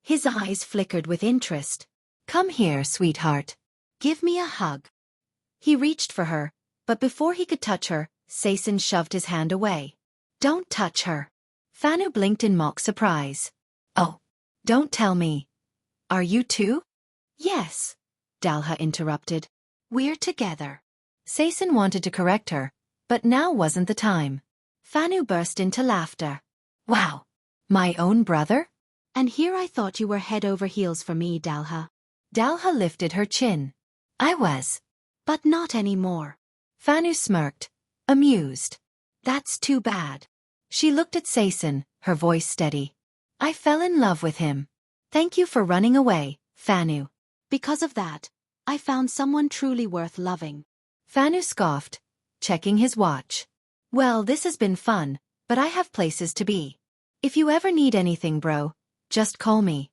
His eyes flickered with interest. Come here, sweetheart. Give me a hug. He reached for her, but before he could touch her, Sasin shoved his hand away. Don't touch her. Phanu blinked in mock surprise. Oh, don't tell me. Are you too? Yes, Dalha interrupted. We're together. Sasin wanted to correct her, but now wasn't the time. Phanu burst into laughter. Wow, my own brother? And here I thought you were head over heels for me, Dalha. Dalha lifted her chin. I was. But not anymore. Phanu smirked, amused. That's too bad. She looked at Sasin, her voice steady. I fell in love with him. Thank you for running away, Phanu. Because of that, I found someone truly worth loving. Phanu scoffed, checking his watch. Well, this has been fun, but I have places to be. If you ever need anything, bro, just call me.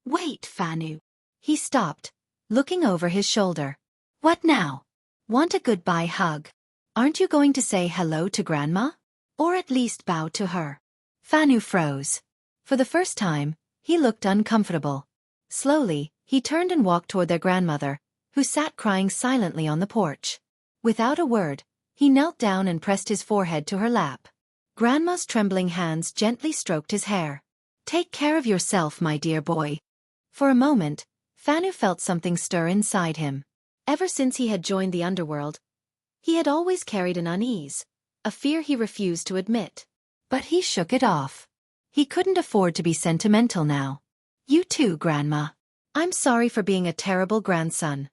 Wait, Phanu. He stopped, looking over his shoulder. What now? Want a goodbye hug? Aren't you going to say hello to Grandma? Or at least bow to her? Phanu froze. For the first time, he looked uncomfortable. Slowly, he turned and walked toward their grandmother, who sat crying silently on the porch. Without a word, he knelt down and pressed his forehead to her lap. Grandma's trembling hands gently stroked his hair. Take care of yourself, my dear boy. For a moment, Phanu felt something stir inside him. Ever since he had joined the underworld, he had always carried an unease, a fear he refused to admit. But he shook it off. He couldn't afford to be sentimental now. You too, Grandma. I'm sorry for being a terrible grandson.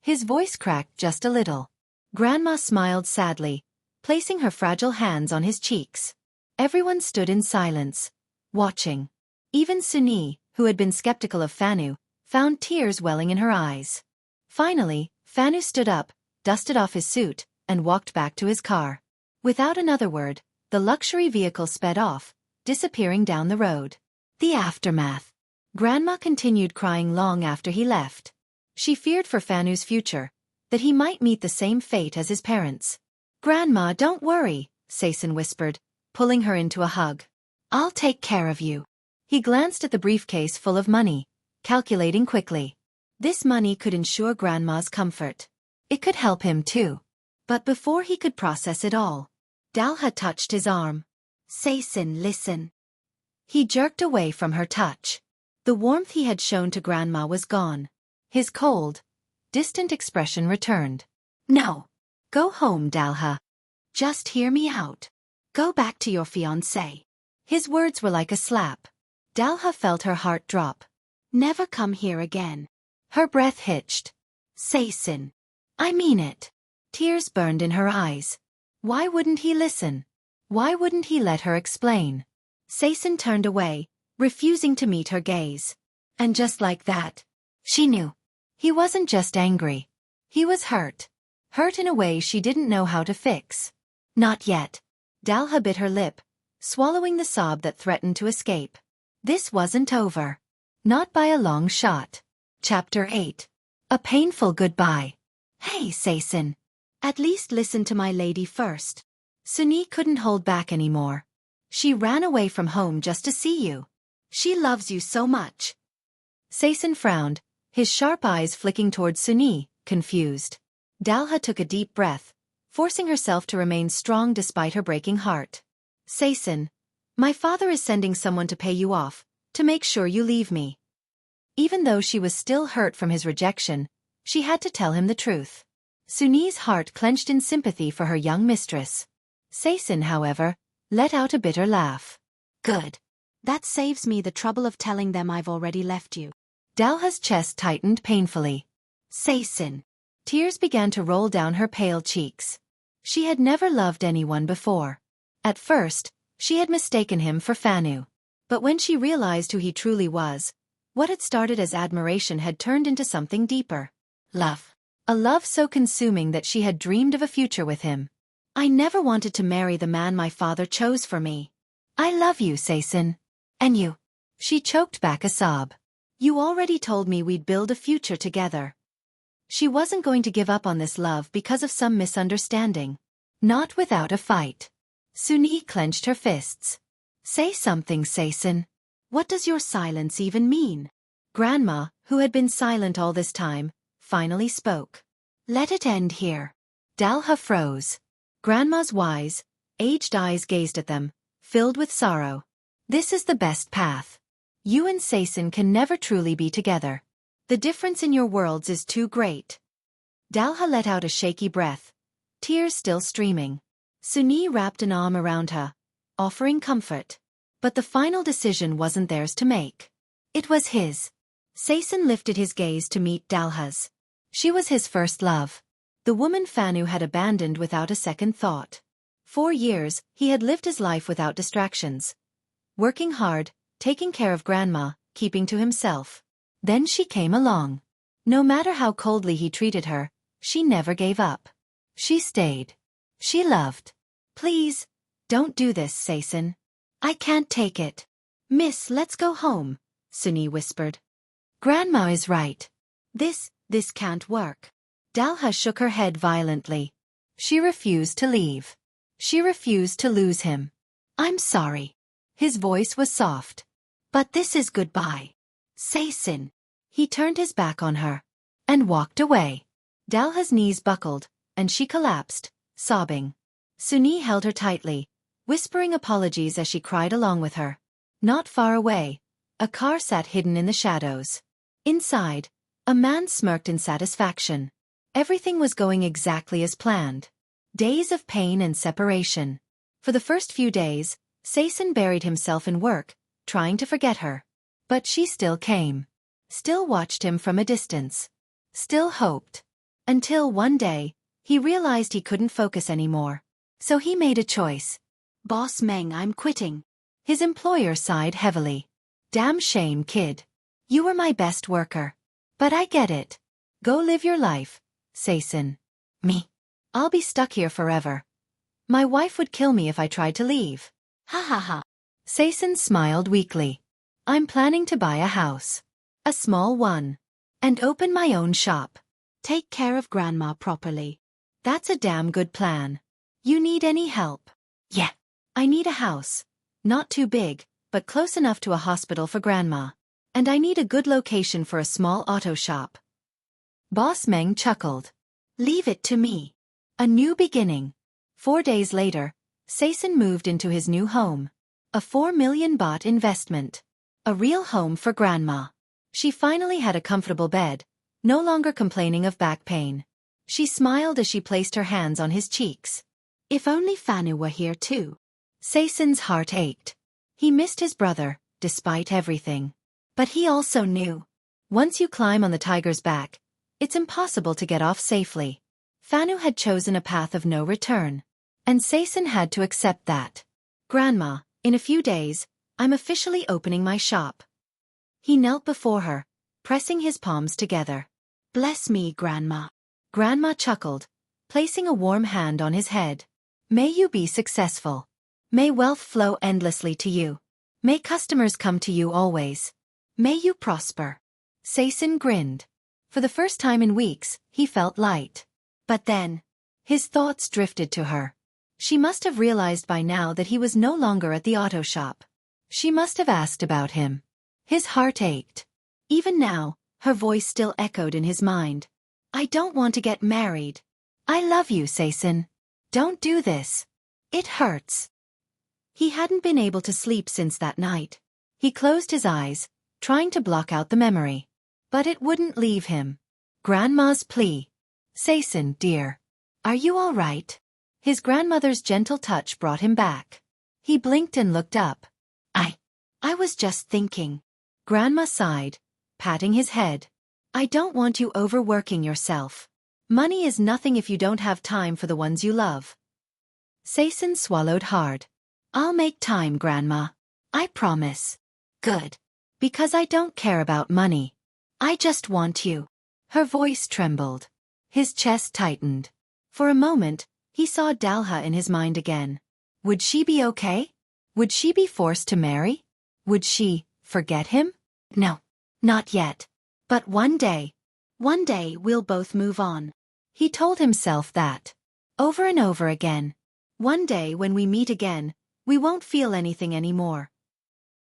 His voice cracked just a little. Grandma smiled sadly, placing her fragile hands on his cheeks. Everyone stood in silence, watching. Even Suni, who had been skeptical of Phanu, found tears welling in her eyes. Finally, Phanu stood up, dusted off his suit, and walked back to his car. Without another word, the luxury vehicle sped off, disappearing down the road. The aftermath. Grandma continued crying long after he left. She feared for Phanu's future, that he might meet the same fate as his parents. Grandma, don't worry, Sasin whispered, pulling her into a hug. I'll take care of you. He glanced at the briefcase full of money, calculating quickly. This money could ensure Grandma's comfort. It could help him too. But before he could process it all, Dalha touched his arm. Sasin, listen. He jerked away from her touch. The warmth he had shown to Grandma was gone. His cold, distant expression returned. No. Go home, Dalha. Just hear me out. Go back to your fiancé. His words were like a slap. Dalha felt her heart drop. Never come here again. Her breath hitched. Sasin. I mean it. Tears burned in her eyes. Why wouldn't he listen? Why wouldn't he let her explain? Sasin turned away, refusing to meet her gaze. And just like that, she knew. He wasn't just angry. He was hurt. Hurt in a way she didn't know how to fix. Not yet. Dalha bit her lip, swallowing the sob that threatened to escape. This wasn't over. Not by a long shot. Chapter 8. A painful goodbye. Hey, Sasin. At least listen to my lady first. Suni couldn't hold back anymore. She ran away from home just to see you. She loves you so much. Sasin frowned, his sharp eyes flicking towards Suni, confused. Dalha took a deep breath, forcing herself to remain strong despite her breaking heart. Sasin, my father is sending someone to pay you off, to make sure you leave me. Even though she was still hurt from his rejection, she had to tell him the truth. Suni's heart clenched in sympathy for her young mistress. Sasin, however, let out a bitter laugh. Good. That saves me the trouble of telling them I've already left you. Dalha's chest tightened painfully. Sasin. Tears began to roll down her pale cheeks. She had never loved anyone before. At first, she had mistaken him for Phanu. But when she realized who he truly was, what had started as admiration had turned into something deeper. Love. A love so consuming that she had dreamed of a future with him. I never wanted to marry the man my father chose for me. I love you, Sasin. And you. She choked back a sob. You already told me we'd build a future together. She wasn't going to give up on this love because of some misunderstanding. Not without a fight. Suni clenched her fists. Say something, Sasin. What does your silence even mean? Grandma, who had been silent all this time, finally spoke. Let it end here. Dalha froze. Grandma's wise, aged eyes gazed at them, filled with sorrow. This is the best path. You and Sasin can never truly be together. The difference in your worlds is too great. Dalha let out a shaky breath, tears still streaming. Suni wrapped an arm around her, offering comfort. But the final decision wasn't theirs to make. It was his. Sasin lifted his gaze to meet Dalha's. She was his first love. The woman Phanu had abandoned without a second thought. 4 years, he had lived his life without distractions. Working hard, taking care of Grandma, keeping to himself. Then she came along. No matter how coldly he treated her, She never gave up. She stayed. She loved. Please, don't do this, Sasin. I can't take it. Miss, let's go home, Suni whispered. Grandma is right. This can't work. Dalha shook her head violently. She refused to leave. She refused to lose him. I'm sorry. His voice was soft. But this is goodbye. Sasin. He turned his back on her and walked away. Dalha's knees buckled, and she collapsed, sobbing. Suni held her tightly, whispering apologies as she cried along with her. Not far away, a car sat hidden in the shadows. Inside, a man smirked in satisfaction. Everything was going exactly as planned. Days of pain and separation. For the first few days, Sasin buried himself in work, trying to forget her. But she still came. Still watched him from a distance. Still hoped. Until one day, he realized he couldn't focus anymore. So he made a choice. Boss Meng, I'm quitting. His employer sighed heavily. Damn shame, kid. You were my best worker. But I get it. Go live your life, Sasin. Me? I'll be stuck here forever. My wife would kill me if I tried to leave. Ha ha ha. Sasin smiled weakly. I'm planning to buy a house. A small one. And open my own shop. Take care of Grandma properly. That's a damn good plan. You need any help? Yeah. I need a house. Not too big, but close enough to a hospital for Grandma. And I need a good location for a small auto shop. Boss Meng chuckled. Leave it to me. A new beginning. 4 days later, Sasin moved into his new home. A 4 million baht investment. A real home for Grandma. She finally had a comfortable bed, no longer complaining of back pain. She smiled as she placed her hands on his cheeks. If only Phanu were here too. Sasin's heart ached. He missed his brother, despite everything. But he also knew. Once you climb on the tiger's back, it's impossible to get off safely. Phanu had chosen a path of no return. And Sasin had to accept that. Grandma, in a few days, I'm officially opening my shop. He knelt before her, pressing his palms together. Bless me, Grandma. Grandma chuckled, placing a warm hand on his head. May you be successful. May wealth flow endlessly to you. May customers come to you always. May you prosper. Sasin grinned. For the first time in weeks, he felt light. But then, his thoughts drifted to her. She must have realized by now that he was no longer at the auto shop. She must have asked about him. His heart ached. Even now, her voice still echoed in his mind. I don't want to get married. I love you, Sasin. Don't do this. It hurts. He hadn't been able to sleep since that night. He closed his eyes, trying to block out the memory. But it wouldn't leave him. Grandma's plea. Sasin, dear. Are you all right? His grandmother's gentle touch brought him back. He blinked and looked up. I was just thinking. Grandma sighed, patting his head. I don't want you overworking yourself. Money is nothing if you don't have time for the ones you love. Sasin swallowed hard. I'll make time, Grandma. I promise. Good. Because I don't care about money. I just want you. Her voice trembled. His chest tightened. For a moment, he saw Dalha in his mind again. Would she be okay? Would she be forced to marry? Would she forget him? No, not yet. But one day we'll both move on. He told himself that. Over and over again. One day when we meet again, we won't feel anything anymore.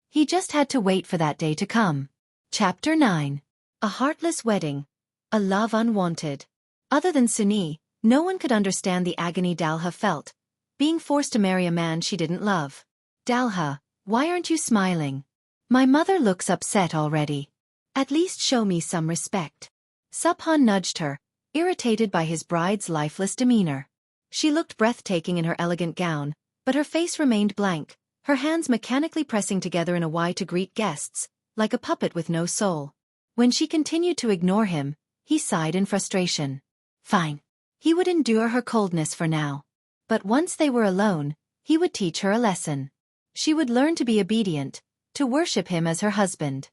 He just had to wait for that day to come. Chapter 9. A heartless wedding. A love unwanted. Other than Suni, no one could understand the agony Dalha felt, being forced to marry a man she didn't love. Dalha, why aren't you smiling? My mother looks upset already. At least show me some respect. Subhan nudged her, irritated by his bride's lifeless demeanor. She looked breathtaking in her elegant gown, but her face remained blank, her hands mechanically pressing together in a Y to greet guests, like a puppet with no soul. When she continued to ignore him, he sighed in frustration. Fine. He would endure her coldness for now. But once they were alone, he would teach her a lesson. She would learn to be obedient, to worship him as her husband.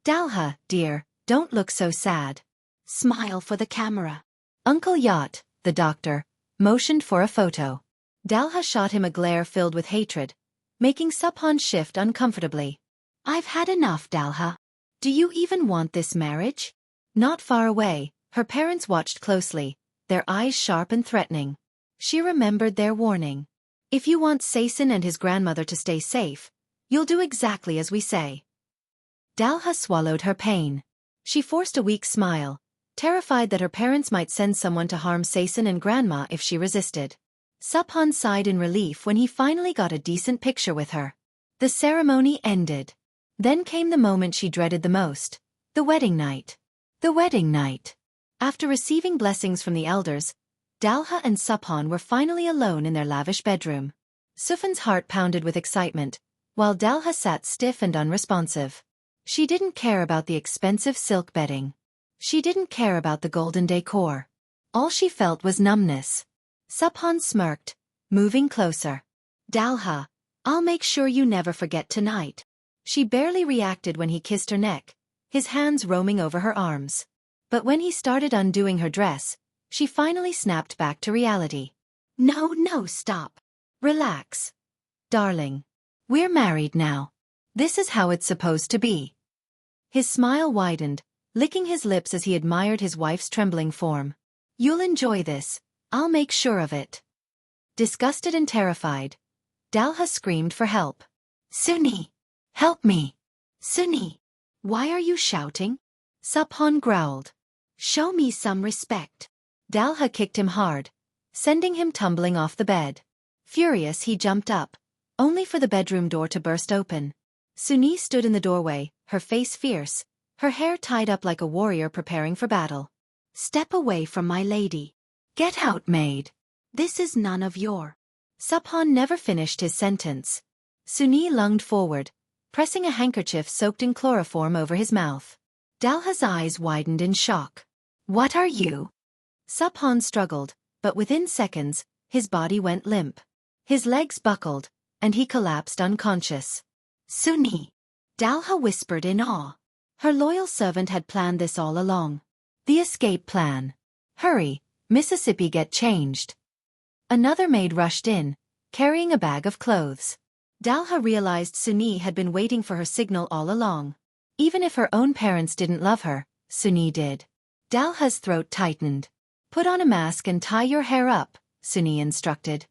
Dalha, dear, don't look so sad. Smile for the camera. Uncle Yacht, the doctor, motioned for a photo. Dalha shot him a glare filled with hatred, making Subhan shift uncomfortably. I've had enough, Dalha. Do you even want this marriage? Not far away, her parents watched closely, their eyes sharp and threatening. She remembered their warning. If you want Sasin and his grandmother to stay safe, you'll do exactly as we say. Dalha swallowed her pain. She forced a weak smile, terrified that her parents might send someone to harm Sasin and Grandma if she resisted. Subhan sighed in relief when he finally got a decent picture with her. The ceremony ended. Then came the moment she dreaded the most, the wedding night. The wedding night. After receiving blessings from the elders, Dalha and Subhan were finally alone in their lavish bedroom. Sufan's heart pounded with excitement, while Dalha sat stiff and unresponsive. She didn't care about the expensive silk bedding. She didn't care about the golden decor. All she felt was numbness. Subhan smirked, moving closer. Dalha, I'll make sure you never forget tonight. She barely reacted when he kissed her neck, his hands roaming over her arms. But when he started undoing her dress, she finally snapped back to reality. No, stop. Relax. Darling. We're married now. This is how it's supposed to be. His smile widened, licking his lips as he admired his wife's trembling form. You'll enjoy this, I'll make sure of it. Disgusted and terrified, Dalha screamed for help. Suni! Help me! Suni! Why are you shouting? Subhan growled. Show me some respect. Dalha kicked him hard, sending him tumbling off the bed. Furious, he jumped up, only for the bedroom door to burst open. Suni stood in the doorway, her face fierce, her hair tied up like a warrior preparing for battle. Step away from my lady. Get out, maid. This is none of your. Subhan never finished his sentence. Suni lunged forward, pressing a handkerchief soaked in chloroform over his mouth. Dalha's eyes widened in shock. What are you? Subhan struggled, but within seconds, his body went limp. His legs buckled, and he collapsed unconscious. Suni! Dalha whispered in awe. Her loyal servant had planned this all along. The escape plan. Hurry, Mississippi, get changed. Another maid rushed in, carrying a bag of clothes. Dalha realized Suni had been waiting for her signal all along. Even if her own parents didn't love her, Suni did. Dalha's throat tightened. Put on a mask and tie your hair up, Suni instructed.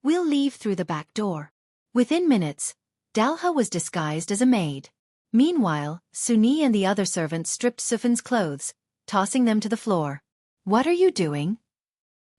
We'll leave through the back door. Within minutes, Dalha was disguised as a maid. Meanwhile, Suni and the other servants stripped Sufan's clothes, tossing them to the floor. What are you doing?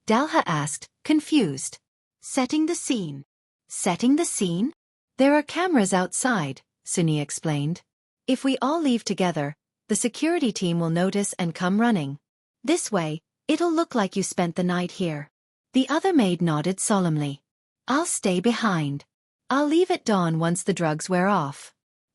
Dalha asked, confused. Setting the scene. Setting the scene? There are cameras outside, Suni explained. If we all leave together, the security team will notice and come running. This way, it'll look like you spent the night here. The other maid nodded solemnly. I'll stay behind. I'll leave at dawn once the drugs wear off.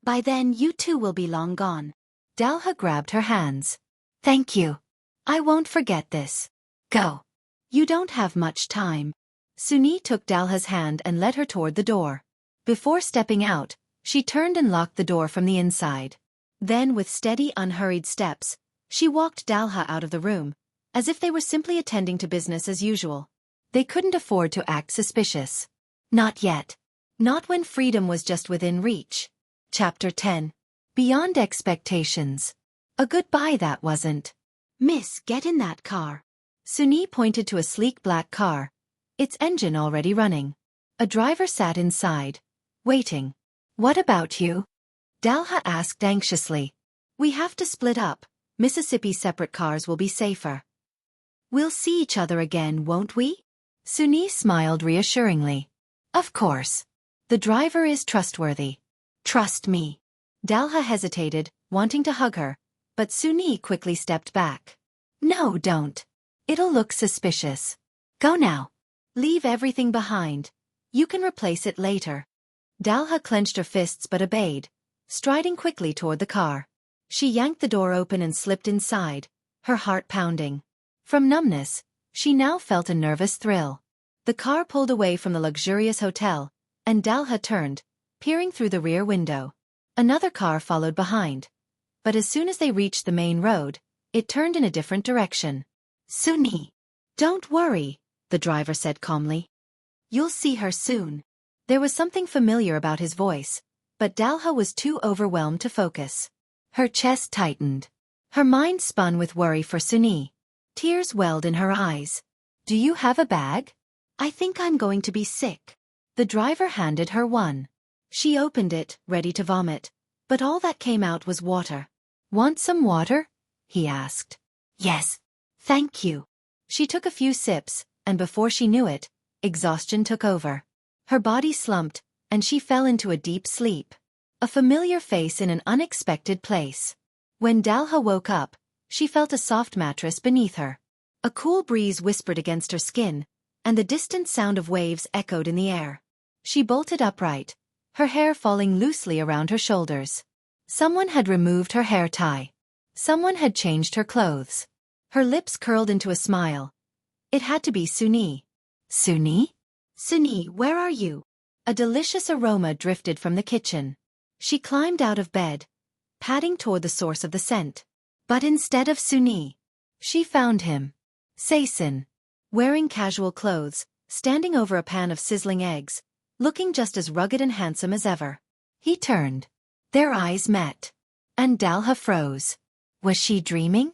By then you two will be long gone. Dalha grabbed her hands. Thank you. I won't forget this. Go. You don't have much time. Suni took Dalha's hand and led her toward the door. Before stepping out, she turned and locked the door from the inside. Then, with steady, unhurried steps, she walked Dalha out of the room, as if they were simply attending to business as usual. They couldn't afford to act suspicious. Not yet. Not when freedom was just within reach. Chapter 10. Beyond expectations. A goodbye that wasn't. Miss, get in that car. Suni pointed to a sleek black car, its engine already running. A driver sat inside, waiting. What about you? Dalha asked anxiously. We have to split up. Mississippi's separate cars will be safer. We'll see each other again, won't we? Suni smiled reassuringly. Of course. The driver is trustworthy. Trust me. Dalha hesitated, wanting to hug her, but Suni quickly stepped back. No, don't. It'll look suspicious. Go now. Leave everything behind. You can replace it later. Dalha clenched her fists but obeyed, striding quickly toward the car. She yanked the door open and slipped inside, her heart pounding. From numbness, she now felt a nervous thrill. The car pulled away from the luxurious hotel, and Dalha turned, peering through the rear window. Another car followed behind. But as soon as they reached the main road, it turned in a different direction. Suni! Don't worry, the driver said calmly. You'll see her soon. There was something familiar about his voice, but Dalha was too overwhelmed to focus. Her chest tightened. Her mind spun with worry for Suni. Tears welled in her eyes. Do you have a bag? I think I'm going to be sick. The driver handed her one. She opened it, ready to vomit, but all that came out was water. Want some water? He asked. Yes. Thank you. She took a few sips, and before she knew it, exhaustion took over. Her body slumped, and she fell into a deep sleep. A familiar face in an unexpected place. When Dalha woke up, she felt a soft mattress beneath her. A cool breeze whispered against her skin, and the distant sound of waves echoed in the air. She bolted upright, her hair falling loosely around her shoulders. Someone had removed her hair tie. Someone had changed her clothes. Her lips curled into a smile. It had to be Suni. Suni? Suni, where are you? A delicious aroma drifted from the kitchen. She climbed out of bed, padding toward the source of the scent. But instead of Suni, she found him. Sasin. Wearing casual clothes, standing over a pan of sizzling eggs, looking just as rugged and handsome as ever. He turned. Their eyes met. And Dalha froze. Was she dreaming?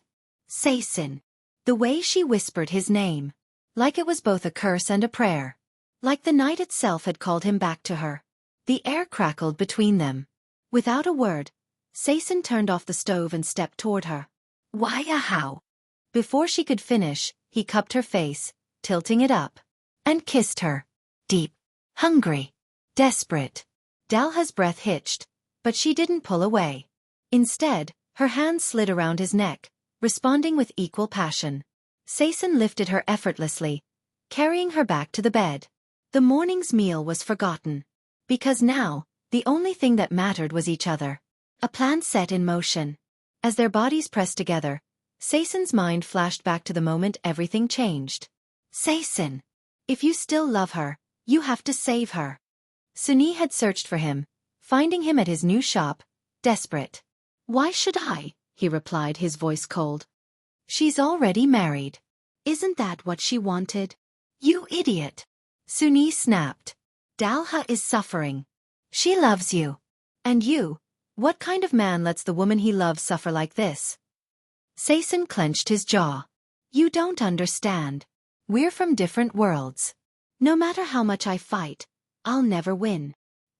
Sasin. The way she whispered his name. Like it was both a curse and a prayer. Like the night itself had called him back to her. The air crackled between them. Without a word, Sasin turned off the stove and stepped toward her. Why how? Before she could finish, he cupped her face, tilting it up. And kissed her. Deep. Hungry. Desperate. Dalha's breath hitched, but she didn't pull away. Instead, her hands slid around his neck, responding with equal passion. Sasin lifted her effortlessly, carrying her back to the bed. The morning's meal was forgotten. Because now, the only thing that mattered was each other. A plan set in motion. As their bodies pressed together, Sasin's mind flashed back to the moment everything changed. Sasin. If you still love her, you have to save her. Suni had searched for him, finding him at his new shop, desperate. Why should I? He replied, his voice cold. She's already married. Isn't that what she wanted? You idiot. Suni snapped. Dalha is suffering. She loves you. And you? What kind of man lets the woman he loves suffer like this? Sasin clenched his jaw. You don't understand. We're from different worlds. No matter how much I fight, I'll never win.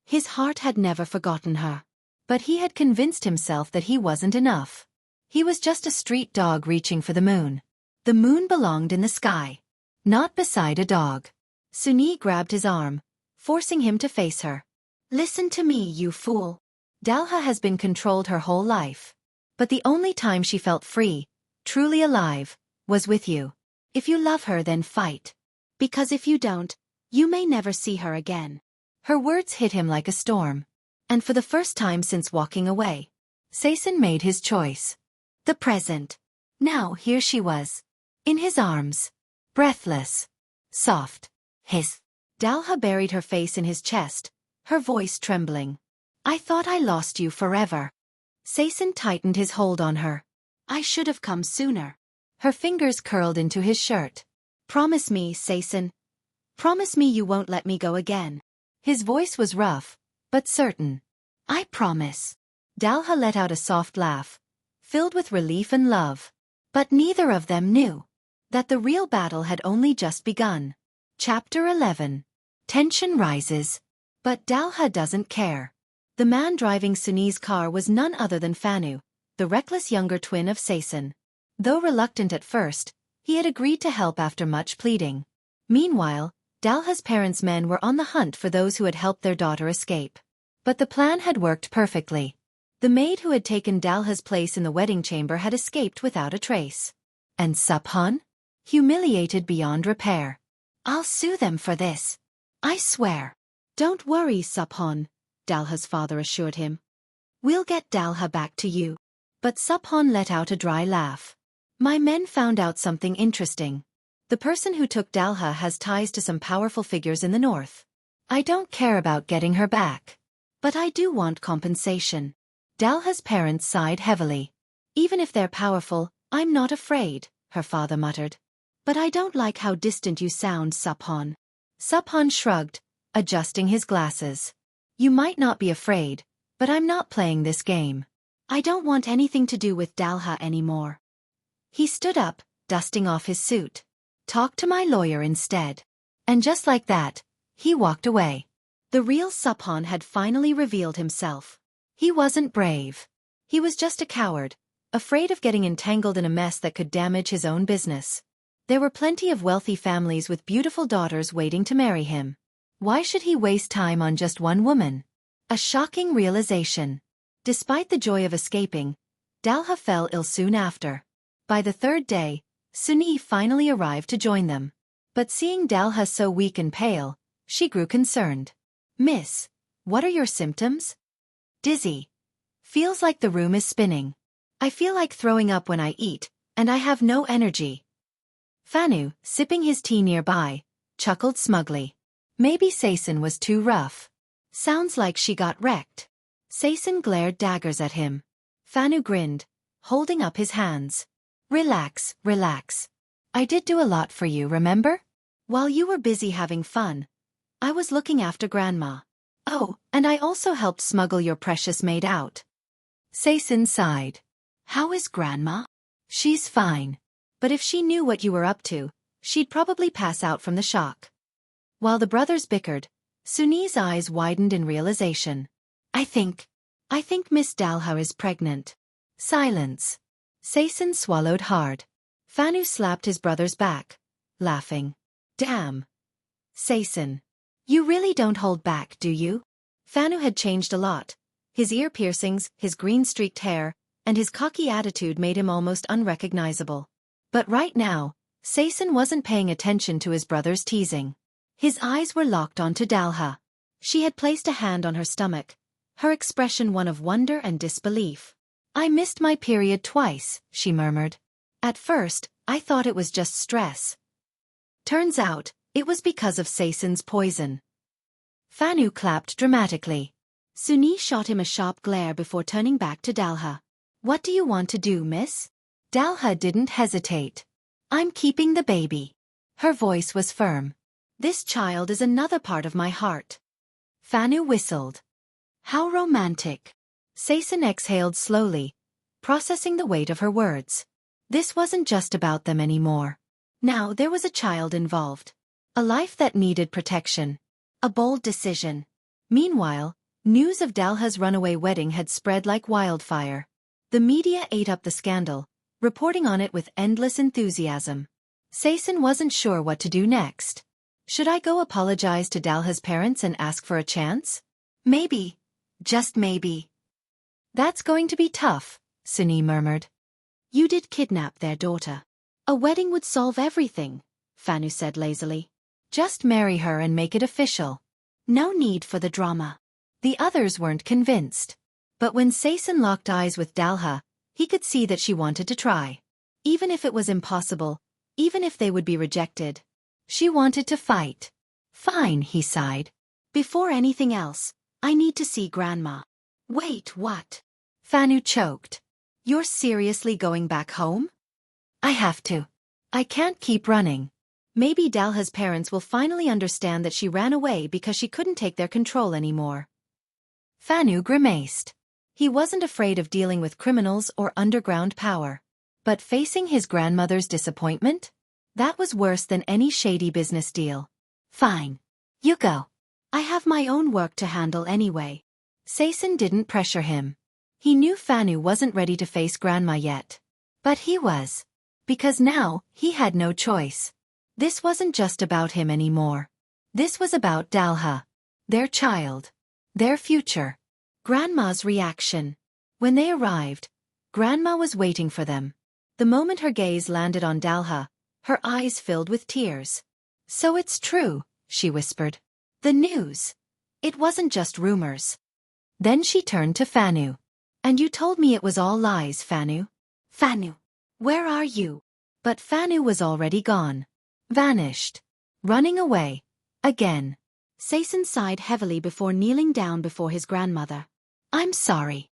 His heart had never forgotten her. But he had convinced himself that he wasn't enough. He was just a street dog reaching for the moon. The moon belonged in the sky, not beside a dog. Suni grabbed his arm, forcing him to face her. Listen to me, you fool. Dalha has been controlled her whole life. But the only time she felt free, truly alive, was with you. If you love her, then fight. Because if you don't, you may never see her again. Her words hit him like a storm. And for the first time since walking away, Sasin made his choice. The present. Now here she was. In his arms. Breathless. Soft. His. Dalha buried her face in his chest, her voice trembling. I thought I lost you forever. Sasin tightened his hold on her. I should have come sooner. Her fingers curled into his shirt. Promise me, Sasin. Promise me you won't let me go again. His voice was rough, but certain. I promise. Dalha let out a soft laugh, filled with relief and love. But neither of them knew that the real battle had only just begun. Chapter 11. Tension rises. But Dalha doesn't care. The man driving Suni's car was none other than Phanu, the reckless younger twin of Sasin. Though reluctant at first, he had agreed to help after much pleading. Meanwhile, Dalha's parents' men were on the hunt for those who had helped their daughter escape. But the plan had worked perfectly. The maid who had taken Dalha's place in the wedding chamber had escaped without a trace. And Subhan? Humiliated beyond repair. I'll sue them for this. I swear. Don't worry, Subhan, Dalha's father assured him. We'll get Dalha back to you. But Subhan let out a dry laugh. My men found out something interesting. The person who took Dalha has ties to some powerful figures in the north. I don't care about getting her back. But I do want compensation. Dalha's parents sighed heavily. Even if they're powerful, I'm not afraid, her father muttered. But I don't like how distant you sound, Suphan. Suphan shrugged, adjusting his glasses. You might not be afraid, but I'm not playing this game. I don't want anything to do with Dalha anymore. He stood up, dusting off his suit. Talk to my lawyer instead. And just like that, he walked away. The real Suphan had finally revealed himself. He wasn't brave. He was just a coward, afraid of getting entangled in a mess that could damage his own business. There were plenty of wealthy families with beautiful daughters waiting to marry him. Why should he waste time on just one woman? A shocking realization. Despite the joy of escaping, Dalha fell ill soon after. By the third day, Suni finally arrived to join them. But seeing Dalha so weak and pale, she grew concerned. Miss, what are your symptoms? Dizzy. Feels like the room is spinning. I feel like throwing up when I eat, and I have no energy. Phanu, sipping his tea nearby, chuckled smugly. Maybe Sasin was too rough. Sounds like she got wrecked. Sasin glared daggers at him. Phanu grinned, holding up his hands. Relax, relax. I did do a lot for you, remember? While you were busy having fun, I was looking after Grandma. Oh, and I also helped smuggle your precious maid out. Sasin sighed. How is Grandma? She's fine. But if she knew what you were up to, she'd probably pass out from the shock. While the brothers bickered, Suni's eyes widened in realization. I think Miss Dalha is pregnant. Silence. Sasin swallowed hard. Phanu slapped his brother's back, laughing. Damn. Sasin. You really don't hold back, do you? Phanu had changed a lot. His ear piercings, his green-streaked hair, and his cocky attitude made him almost unrecognizable. But right now, Sasin wasn't paying attention to his brother's teasing. His eyes were locked onto Dalha. She had placed a hand on her stomach, her expression one of wonder and disbelief. I missed my period twice, she murmured. At first, I thought it was just stress. Turns out, it was because of Sasin's poison. Phanu clapped dramatically. Suni shot him a sharp glare before turning back to Dalha. What do you want to do, miss? Dalha didn't hesitate. I'm keeping the baby. Her voice was firm. This child is another part of my heart. Phanu whistled. How romantic. Sasin exhaled slowly, processing the weight of her words. This wasn't just about them anymore. Now there was a child involved. A life that needed protection. A bold decision. Meanwhile, news of Dalha's runaway wedding had spread like wildfire. The media ate up the scandal, reporting on it with endless enthusiasm. Sasin wasn't sure what to do next. Should I go apologize to Dalha's parents and ask for a chance? Maybe. Just maybe. That's going to be tough, Suni murmured. You did kidnap their daughter. A wedding would solve everything, Phanu said lazily. Just marry her and make it official. No need for the drama. The others weren't convinced. But when Sasin locked eyes with Dalha, he could see that she wanted to try. Even if it was impossible, even if they would be rejected. She wanted to fight. Fine, he sighed. Before anything else, I need to see Grandma. Wait, what? Phanu choked. You're seriously going back home? I have to. I can't keep running. Maybe Dalha's parents will finally understand that she ran away because she couldn't take their control anymore. Phanu grimaced. He wasn't afraid of dealing with criminals or underground power. But facing his grandmother's disappointment? That was worse than any shady business deal. Fine. You go. I have my own work to handle anyway. Sasin didn't pressure him. He knew Phanu wasn't ready to face Grandma yet. But he was. Because now, he had no choice. This wasn't just about him anymore. This was about Dalha. Their child. Their future. Grandma's reaction. When they arrived, Grandma was waiting for them. The moment her gaze landed on Dalha, her eyes filled with tears. So it's true, she whispered. The news. It wasn't just rumors. Then she turned to Phanu. And you told me it was all lies, Phanu. Phanu. Where are you? But Phanu was already gone. Vanished. Running away. Again. Sasin sighed heavily before kneeling down before his grandmother. I'm sorry.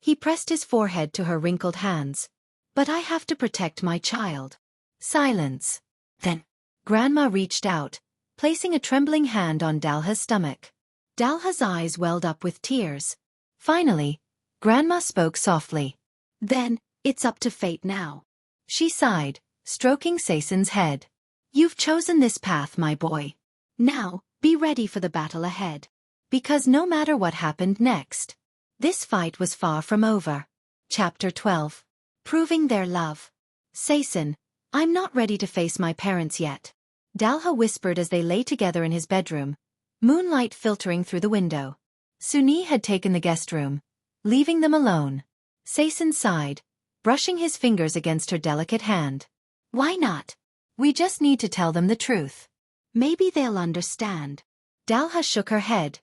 He pressed his forehead to her wrinkled hands. But I have to protect my child. Silence. Then, Grandma reached out, placing a trembling hand on Dalha's stomach. Dalha's eyes welled up with tears. Finally, Grandma spoke softly. Then, it's up to fate now. She sighed, stroking Sasin's head. You've chosen this path, my boy. Now, be ready for the battle ahead. Because no matter what happened next, this fight was far from over. Chapter 12. Proving their love. Sasin, I'm not ready to face my parents yet. Dalha whispered as they lay together in his bedroom, moonlight filtering through the window. Suni had taken the guest room, leaving them alone. Sasin sighed, brushing his fingers against her delicate hand. Why not? We just need to tell them the truth. Maybe they'll understand. Dalha shook her head,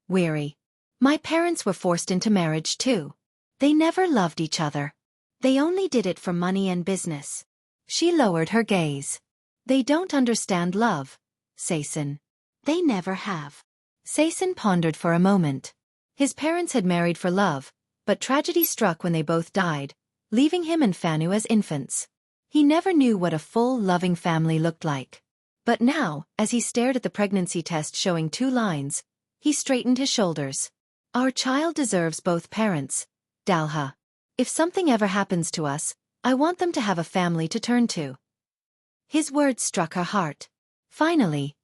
weary. My parents were forced into marriage too. They never loved each other. They only did it for money and business. She lowered her gaze. They don't understand love, Sasin. They never have. Sasin pondered for a moment. His parents had married for love, but tragedy struck when they both died, leaving him and Phanu as infants. He never knew what a full, loving family looked like. But now, as he stared at the pregnancy test showing 2 lines, he straightened his shoulders. Our child deserves both parents, Dalha. If something ever happens to us, I want them to have a family to turn to. His words struck her heart. Finally,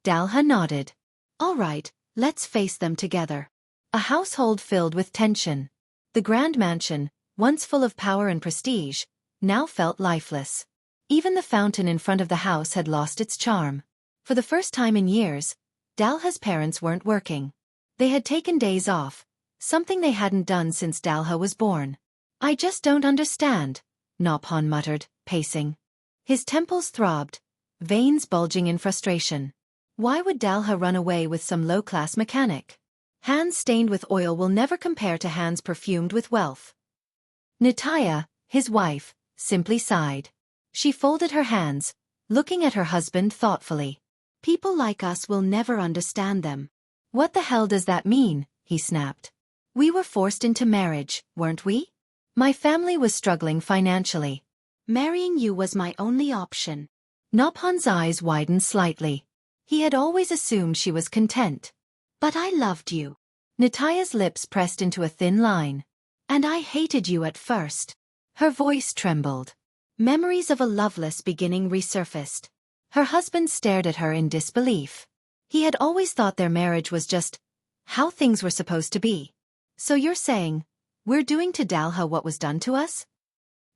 Dalha nodded. All right, let's face them together. A household filled with tension. The grand mansion, once full of power and prestige, now felt lifeless. Even the fountain in front of the house had lost its charm. For the first time in years, Dalha's parents weren't working. They had taken days off, something they hadn't done since Dalha was born. I just don't understand, Nophan muttered, pacing. His temples throbbed, veins bulging in frustration. Why would Dalha run away with some low-class mechanic? Hands stained with oil will never compare to hands perfumed with wealth. Nitaya, his wife, simply sighed. She folded her hands, looking at her husband thoughtfully. People like us will never understand them. What the hell does that mean? He snapped. We were forced into marriage, weren't we? My family was struggling financially. Marrying you was my only option. Nophan's eyes widened slightly. He had always assumed she was content. But I loved you. Nitaya's lips pressed into a thin line. And I hated you at first. Her voice trembled. Memories of a loveless beginning resurfaced. Her husband stared at her in disbelief. He had always thought their marriage was just how things were supposed to be. So you're saying, we're doing to Dalha what was done to us?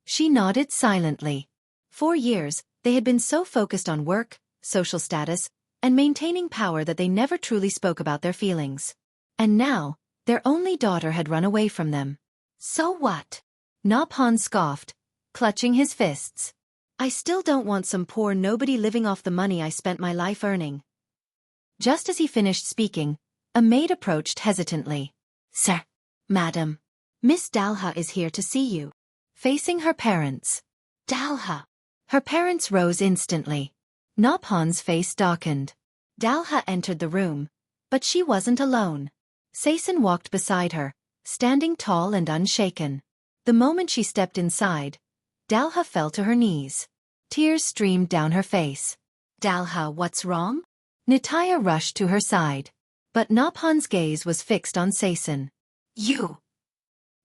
She nodded silently. 4 years, they had been so focused on work, social status, and maintaining power that they never truly spoke about their feelings. And now, their only daughter had run away from them. So what? Nophan scoffed, clutching his fists. I still don't want some poor nobody living off the money I spent my life earning. Just as he finished speaking, a maid approached hesitantly. Sir, madam, Miss Dalha is here to see you. Facing her parents. Dalha. Her parents rose instantly. Nophan's face darkened. Dalha entered the room, but she wasn't alone. Sasin walked beside her, standing tall and unshaken. The moment she stepped inside, Dalha fell to her knees. Tears streamed down her face. Dalha, what's wrong? Nitaya rushed to her side. But Nophan's gaze was fixed on Sasin. You.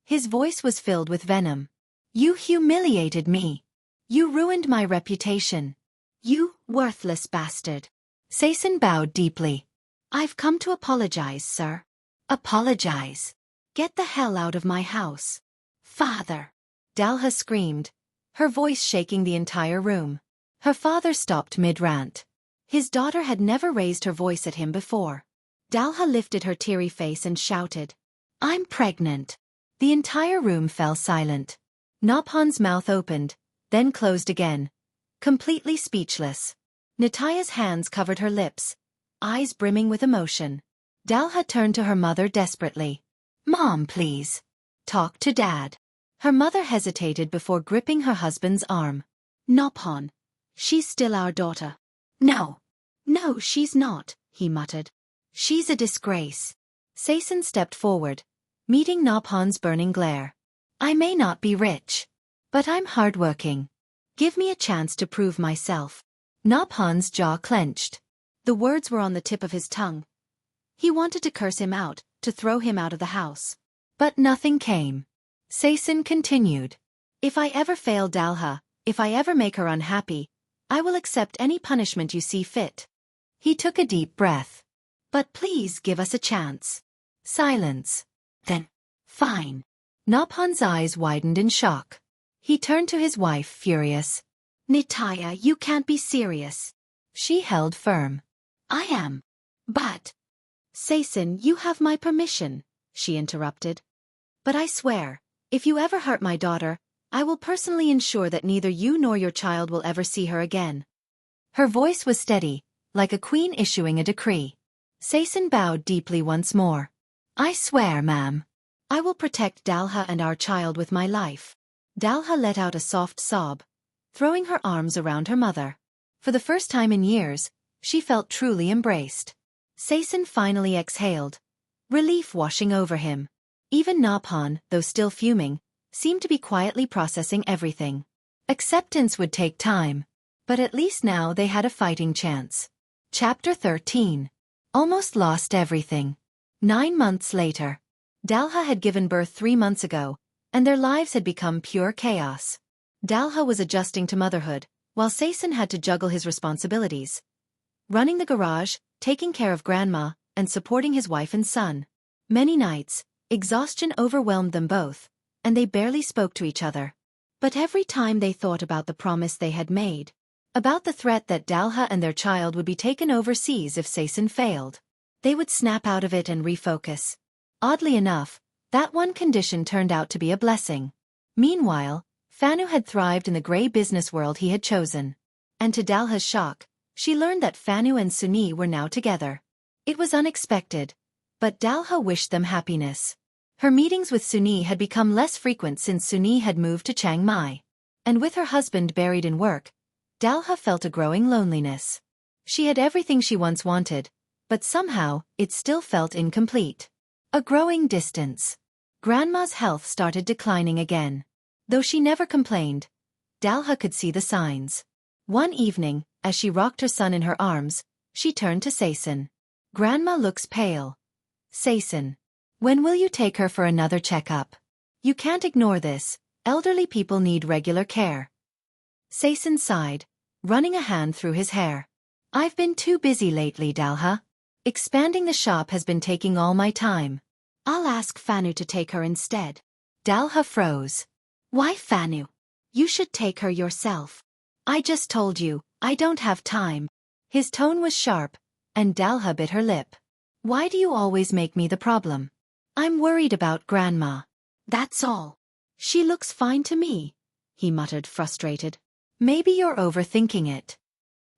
His voice was filled with venom. You humiliated me. You ruined my reputation. You worthless bastard. Sasin bowed deeply. I've come to apologize, sir. Apologize. Get the hell out of my house. Father. Dalha screamed, her voice shaking the entire room. Her father stopped mid-rant. His daughter had never raised her voice at him before. Dalha lifted her teary face and shouted, I'm pregnant. The entire room fell silent. Nophan's mouth opened, then closed again, completely speechless. Nitaya's hands covered her lips, eyes brimming with emotion. Dalha turned to her mother desperately. Mom, please. Talk to Dad. Her mother hesitated before gripping her husband's arm. Nophan. She's still our daughter. No. No, she's not, he muttered. She's a disgrace. Sasin stepped forward, meeting Nophan's burning glare. I may not be rich, but I'm hardworking. Give me a chance to prove myself. Naphan's jaw clenched. The words were on the tip of his tongue. He wanted to curse him out, to throw him out of the house. But nothing came. Sasin continued. If I ever fail Dalha, if I ever make her unhappy, I will accept any punishment you see fit. He took a deep breath. But please give us a chance. Silence. Then, fine. Naphan's eyes widened in shock. He turned to his wife, furious. Nitya, you can't be serious. She held firm. I am. But... Sasin, you have my permission, she interrupted. But I swear, if you ever hurt my daughter, I will personally ensure that neither you nor your child will ever see her again. Her voice was steady, like a queen issuing a decree. Sasin bowed deeply once more. I swear, ma'am. I will protect Dalha and our child with my life. Dalha let out a soft sob, throwing her arms around her mother. For the first time in years, she felt truly embraced. Sasin finally exhaled, relief washing over him. Even Naphan, though still fuming, seemed to be quietly processing everything. Acceptance would take time, but at least now they had a fighting chance. Chapter 13. Almost lost everything. 9 months later. Dalha had given birth 3 months ago, and their lives had become pure chaos. Dalha was adjusting to motherhood, while Sasin had to juggle his responsibilities. Running the garage, taking care of grandma, and supporting his wife and son. Many nights, exhaustion overwhelmed them both, and they barely spoke to each other. But every time they thought about the promise they had made, about the threat that Dalha and their child would be taken overseas if Sasin failed, they would snap out of it and refocus. Oddly enough, that one condition turned out to be a blessing. Meanwhile, Phanu had thrived in the grey business world he had chosen. And to Dalha's shock, she learned that Phanu and Suni were now together. It was unexpected, but Dalha wished them happiness. Her meetings with Suni had become less frequent since Suni had moved to Chiang Mai. And with her husband buried in work, Dalha felt a growing loneliness. She had everything she once wanted, but somehow it still felt incomplete. A growing distance. Grandma's health started declining again. Though she never complained, Dalha could see the signs. One evening, as she rocked her son in her arms, she turned to Sasin. Grandma looks pale. Sasin. When will you take her for another checkup? You can't ignore this. Elderly people need regular care. Sasin sighed, running a hand through his hair. I've been too busy lately, Dalha. Expanding the shop has been taking all my time. I'll ask Phanu to take her instead. Dalha froze. Why Phanu? You should take her yourself. I just told you, I don't have time. His tone was sharp, and Dalha bit her lip. Why do you always make me the problem? I'm worried about Grandma. That's all. She looks fine to me, he muttered, frustrated. Maybe you're overthinking it.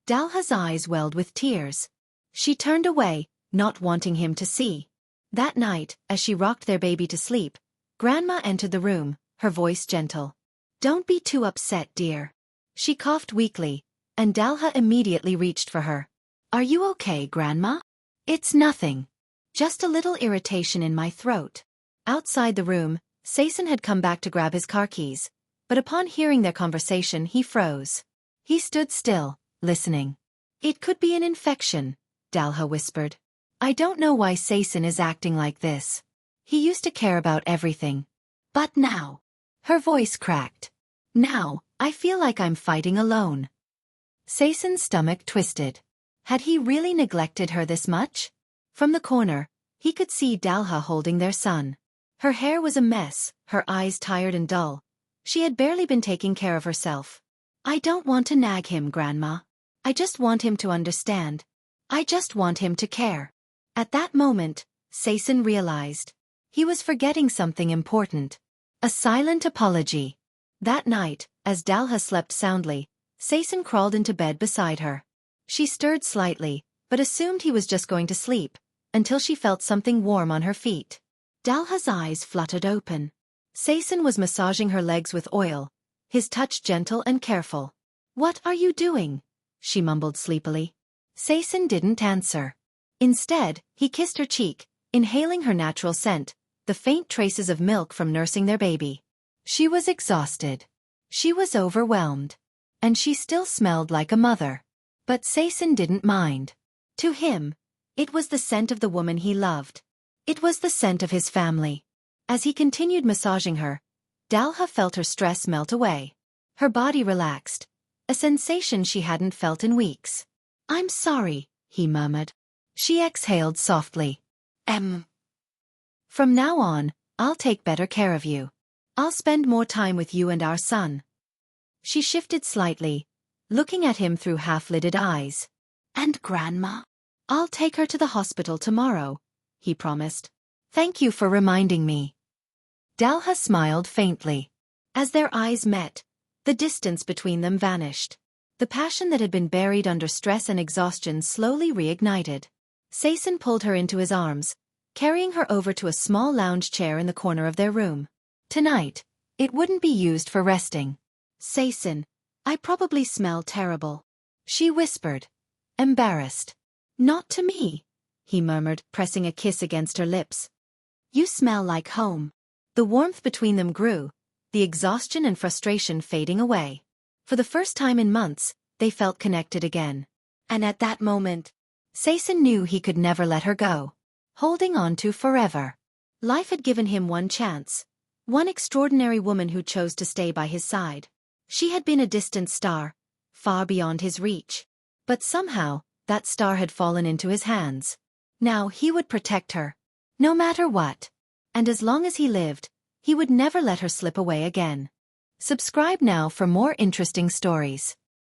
Dalha's eyes welled with tears. She turned away, not wanting him to see. That night, as she rocked their baby to sleep, Grandma entered the room, her voice gentle. Don't be too upset, dear. She coughed weakly, and Dalha immediately reached for her. Are you okay, Grandma? It's nothing. Just a little irritation in my throat. Outside the room, Sasin had come back to grab his car keys, but upon hearing their conversation he froze. He stood still, listening. It could be an infection, Dalha whispered. I don't know why Sasin is acting like this. He used to care about everything. But now... Her voice cracked. Now, I feel like I'm fighting alone. Sasin's stomach twisted. Had he really neglected her this much? From the corner, he could see Dalha holding their son. Her hair was a mess, her eyes tired and dull. She had barely been taking care of herself. I don't want to nag him, Grandma. I just want him to understand. I just want him to care. At that moment, Sasin realized. He was forgetting something important. A silent apology. That night, as Dalha slept soundly, Sasin crawled into bed beside her. She stirred slightly, but assumed he was just going to sleep, until she felt something warm on her feet. Dalha's eyes fluttered open. Sasin was massaging her legs with oil, his touch gentle and careful. What are you doing? She mumbled sleepily. Sasin didn't answer. Instead, he kissed her cheek, inhaling her natural scent, the faint traces of milk from nursing their baby. She was exhausted. She was overwhelmed. And she still smelled like a mother. But Sasin didn't mind. To him, it was the scent of the woman he loved. It was the scent of his family. As he continued massaging her, Dalha felt her stress melt away. Her body relaxed, a sensation she hadn't felt in weeks. "I'm sorry," he murmured. She exhaled softly. From now on, I'll take better care of you. I'll spend more time with you and our son." She shifted slightly, looking at him through half-lidded eyes. "And Grandma? I'll take her to the hospital tomorrow," he promised. "Thank you for reminding me." Dalha smiled faintly. As their eyes met, the distance between them vanished. The passion that had been buried under stress and exhaustion slowly reignited. Sasin pulled her into his arms, carrying her over to a small lounge chair in the corner of their room. Tonight, it wouldn't be used for resting. "Sasin, I probably smell terrible," she whispered, embarrassed. "Not to me," he murmured, pressing a kiss against her lips. "You smell like home." The warmth between them grew, the exhaustion and frustration fading away. For the first time in months, they felt connected again. And at that moment, Sasin knew he could never let her go. Holding on to forever. Life had given him one chance, one extraordinary woman who chose to stay by his side. She had been a distant star, far beyond his reach. But somehow, that star had fallen into his hands. Now he would protect her, no matter what. And as long as he lived, he would never let her slip away again. Subscribe now for more interesting stories.